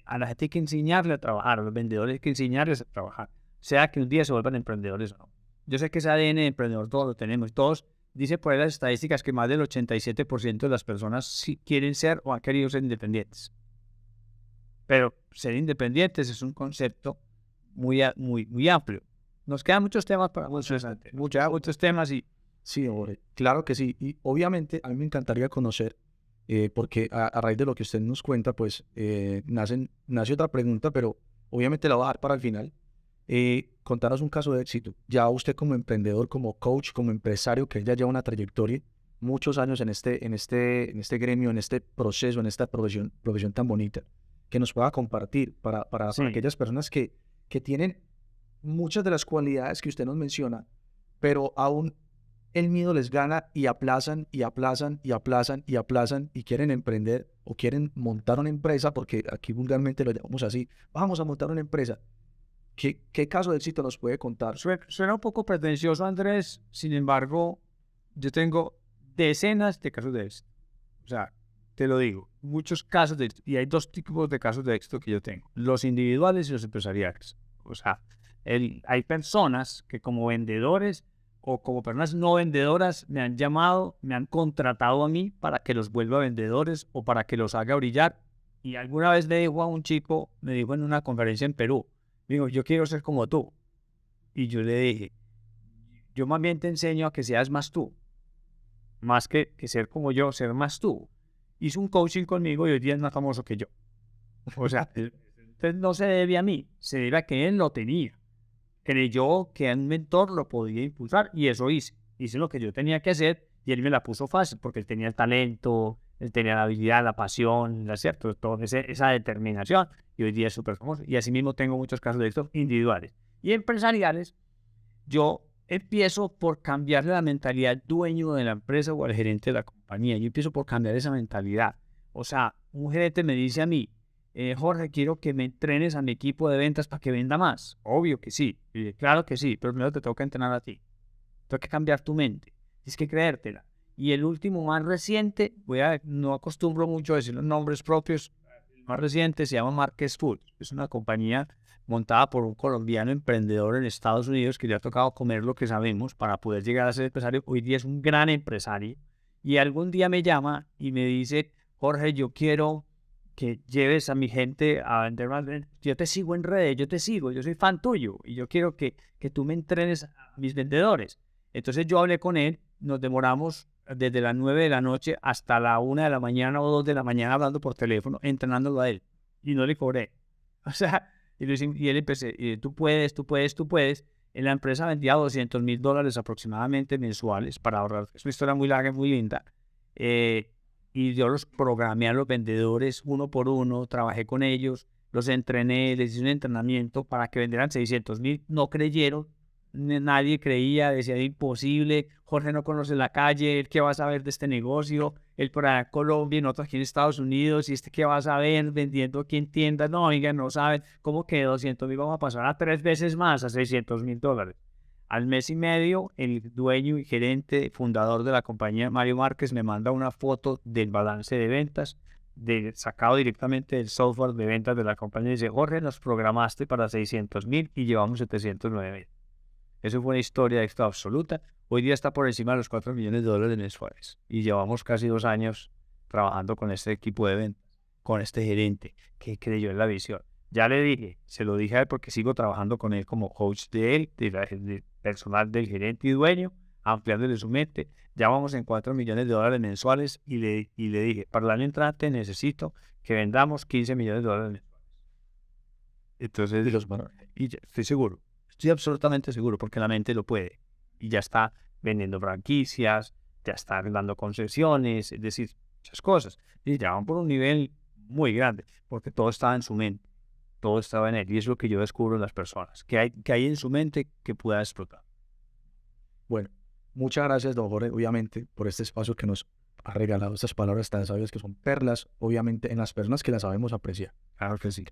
A la gente hay que enseñarle a trabajar, a los vendedores hay que enseñarles a trabajar, sea que un día se vuelvan emprendedores o no. Yo sé que ese ADN de emprendedor todos lo tenemos, todos, dice por ahí las estadísticas que más del 87% de las personas sí quieren ser o han querido ser independientes. Pero ser independientes es un concepto muy amplio. Nos quedan muchos temas para muchos temas y Sí, hombre, claro que sí. Y obviamente a mí me encantaría conocer, porque a raíz de lo que usted nos cuenta, pues nace otra pregunta, pero obviamente la voy a dar para el final. Contanos un caso de éxito. Ya usted como emprendedor, como coach, como empresario, que ya lleva una trayectoria, muchos años en este gremio, en este proceso, en esta profesión tan bonita, que nos pueda compartir para Sí. aquellas personas que tienen muchas de las cualidades que usted nos menciona, pero aún el miedo les gana y aplazan y aplazan y aplazan y aplazan y quieren emprender o quieren montar una empresa, porque aquí vulgarmente lo llamamos así, vamos a montar una empresa. ¿Qué caso de éxito nos puede contar? Suena un poco pretencioso, Andrés. Sin embargo, yo tengo decenas de casos de éxito. O sea, te lo digo, muchos casos de éxito. Y hay 2 tipos de casos de éxito que yo tengo: los individuales y los empresariales. O sea, hay personas que como vendedores o como personas no vendedoras me han llamado, me han contratado a mí para que los vuelva vendedores o para que los haga brillar. Y alguna vez le dijo a un chico, me dijo en una conferencia en Perú, digo, yo quiero ser como tú. Y yo le dije, yo más bien te enseño a que seas más tú, más que ser como yo, ser más tú. Hizo un coaching conmigo y hoy día es más famoso que yo. O sea, entonces no se debe a mí, se debe a que él lo tenía. Creyó que un mentor lo podía impulsar y eso hice. Hice lo que yo tenía que hacer y él me la puso fácil porque él tenía el talento, Él tenía la habilidad, la pasión, ¿cierto? Toda esa determinación, y hoy día es súper famoso. Y así mismo tengo muchos casos de éxito individuales. Y empresariales, yo empiezo por cambiarle la mentalidad al dueño de la empresa o al gerente de la compañía. Yo empiezo por cambiar esa mentalidad. O sea, un gerente me dice a mí, Jorge, quiero que me entrenes a mi equipo de ventas para que venda más. Obvio que sí. Y yo, claro que sí, pero primero te tengo que entrenar a ti. Tengo que cambiar tu mente. Tienes que creértela. Y el último más reciente, no acostumbro mucho a decir los nombres propios, el más reciente se llama Marques Food. Es una compañía montada por un colombiano emprendedor en Estados Unidos que le ha tocado comer lo que sabemos para poder llegar a ser empresario. Hoy día es un gran empresario. Y algún día me llama y me dice, Jorge, yo quiero que lleves a mi gente a vender más. Yo te sigo en redes, yo te sigo, yo soy fan tuyo y yo quiero que tú me entrenes a mis vendedores. Entonces yo hablé con él, nos demoramos desde las 9 de la noche hasta la 1 de la mañana o 2 de la mañana hablando por teléfono, entrenándolo a él. Y no le cobré. O sea, y él empecé, tú puedes, tú puedes, tú puedes. En la empresa vendía $200,000 aproximadamente mensuales para ahorrar. Es una historia muy larga y muy linda. Y yo los programé a los vendedores uno por uno, trabajé con ellos, los entrené, les hice un entrenamiento para que vendieran 600,000. No creyeron, nadie creía, decía imposible, Jorge no conoce la calle, ¿él qué va a saber de este negocio? Él por allá en Colombia y nosotros aquí en Estados Unidos, y este qué va a saber vendiendo aquí en tiendas, no, oiga, no saben, ¿cómo que 200,000 vamos a pasar a 3 veces más, a $600,000? Al mes y medio, el dueño y gerente, fundador de la compañía, Mario Márquez, me manda una foto del balance de ventas, sacado directamente del software de ventas de la compañía, y dice, Jorge, nos programaste para 600,000 y llevamos 709,000. Eso fue una historia de éxito absoluta. Hoy día está por encima de los $4 millones mensuales. Y llevamos casi 2 años trabajando con este equipo de ventas, con este gerente que creyó en la visión. Ya le dije, se lo dije a él porque sigo trabajando con él como coach de él, de personal del gerente y dueño, ampliándole su mente. Ya vamos en $4 millones mensuales y le dije, para el año entrante necesito que vendamos $15 millones mensuales. Entonces, estoy seguro. Estoy absolutamente seguro porque la mente lo puede. Y ya está vendiendo franquicias, ya está dando concesiones, es decir, muchas cosas. Y ya van por un nivel muy grande porque todo estaba en su mente, todo estaba en él. Y es lo que yo descubro en las personas, que hay en su mente que pueda explotar. Bueno, muchas gracias, don Jorge, obviamente, por este espacio que nos ha regalado, estas palabras tan sabias que son perlas, obviamente, en las personas que las sabemos apreciar. Claro que sí.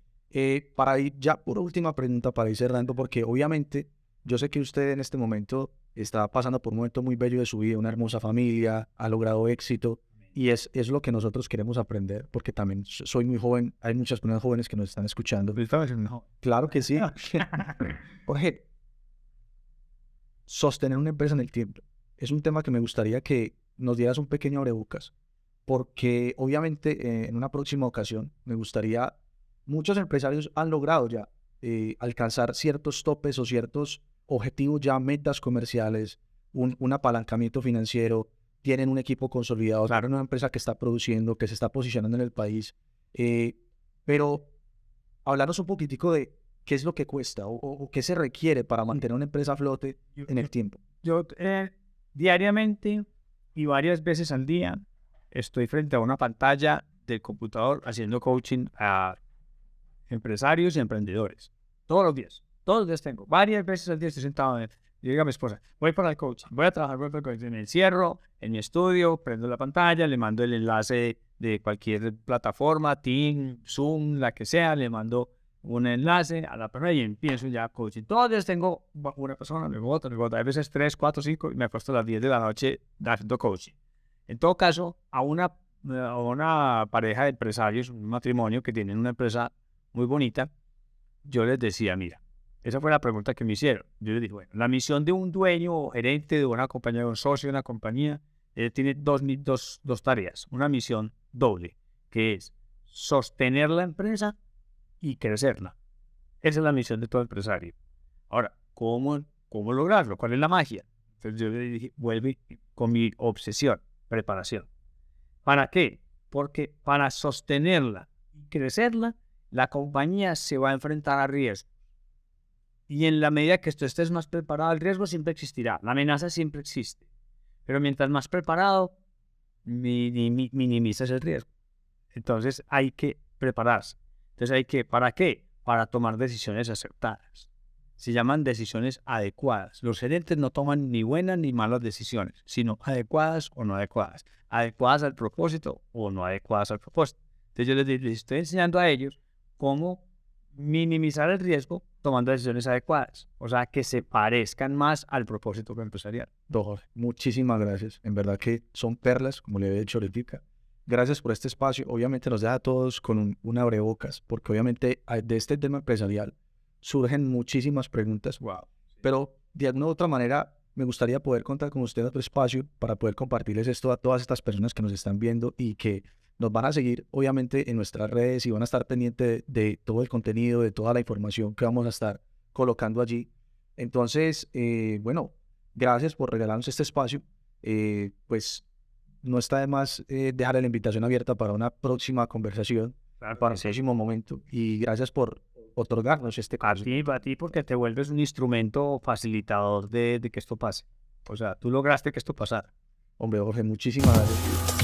Para ir ya por última pregunta, para ir cerrando, porque obviamente yo sé que usted en este momento está pasando por un momento muy bello de su vida, una hermosa familia, ha logrado éxito, y es lo que nosotros queremos aprender, porque también soy muy joven, hay muchas personas jóvenes que nos están escuchando. Claro que sí. Jorge, sostener una empresa en el tiempo es un tema que me gustaría que nos dieras un pequeño abrebocas, porque obviamente en una próxima ocasión me gustaría, muchos empresarios han logrado ya alcanzar ciertos topes o ciertos objetivos, ya metas comerciales, un apalancamiento financiero, tienen un equipo consolidado, claro, una empresa que está produciendo, que se está posicionando en el país, pero hablarnos un poquitico de qué es lo que cuesta o qué se requiere para mantener una empresa a flote en el tiempo. Yo diariamente y varias veces al día estoy frente a una pantalla del computador haciendo coaching a empresarios y emprendedores. Todos los días tengo. Varias veces al día estoy sentado. Yo digo a mi esposa, voy para el coaching, voy a trabajar para el coaching. Me encierro en mi estudio, prendo la pantalla, le mando el enlace de cualquier plataforma, Teams, Zoom, la que sea, le mando un enlace a la persona y empiezo ya coaching. Todos los días tengo una persona, luego otra, a veces 3, 4, 5 y me acuesto a las 10 de la noche haciendo coaching. En todo caso, a una pareja de empresarios, un matrimonio que tienen una empresa muy bonita, yo les decía, mira, esa fue la pregunta que me hicieron. Yo les dije, bueno, la misión de un dueño o gerente de una compañía, de un socio de una compañía, tiene dos tareas. Una misión doble, que es sostener la empresa y crecerla. Esa es la misión de todo empresario. Ahora, ¿cómo lograrlo? ¿Cuál es la magia? Entonces yo le dije, vuelve con mi obsesión, preparación. ¿Para qué? Porque para sostenerla y crecerla, la compañía se va a enfrentar a riesgos. Y en la medida que tú estés más preparado, el riesgo siempre existirá, la amenaza siempre existe. Pero mientras más preparado, minimizas el riesgo. Entonces hay que prepararse. Entonces ¿para qué? Para tomar decisiones acertadas. Se llaman decisiones adecuadas. Los gerentes no toman ni buenas ni malas decisiones, sino adecuadas o no adecuadas. Adecuadas al propósito o no adecuadas al propósito. Entonces yo les estoy enseñando a ellos cómo minimizar el riesgo tomando decisiones adecuadas. O sea, que se parezcan más al propósito empresarial. Don Jorge, muchísimas gracias. En verdad que son perlas, como le he dicho ahorita. Gracias por este espacio. Obviamente nos deja a todos con un abrebocas, porque obviamente de este tema empresarial surgen muchísimas preguntas. Wow. Pero de alguna u otra manera me gustaría poder contar con usted en otro espacio para poder compartirles esto a todas estas personas que nos están viendo y que nos van a seguir obviamente en nuestras redes y van a estar pendientes de todo el contenido, de toda la información que vamos a estar colocando allí. Entonces, bueno, gracias por regalarnos este espacio. Pues no está de más dejar la invitación abierta para una próxima conversación, Claro para un que sí. próximo momento. Y gracias por otorgarnos este A caso. ti, porque te vuelves un instrumento facilitador de que esto pase. O sea, tú lograste que esto pasara. Hombre, Jorge, muchísimas gracias.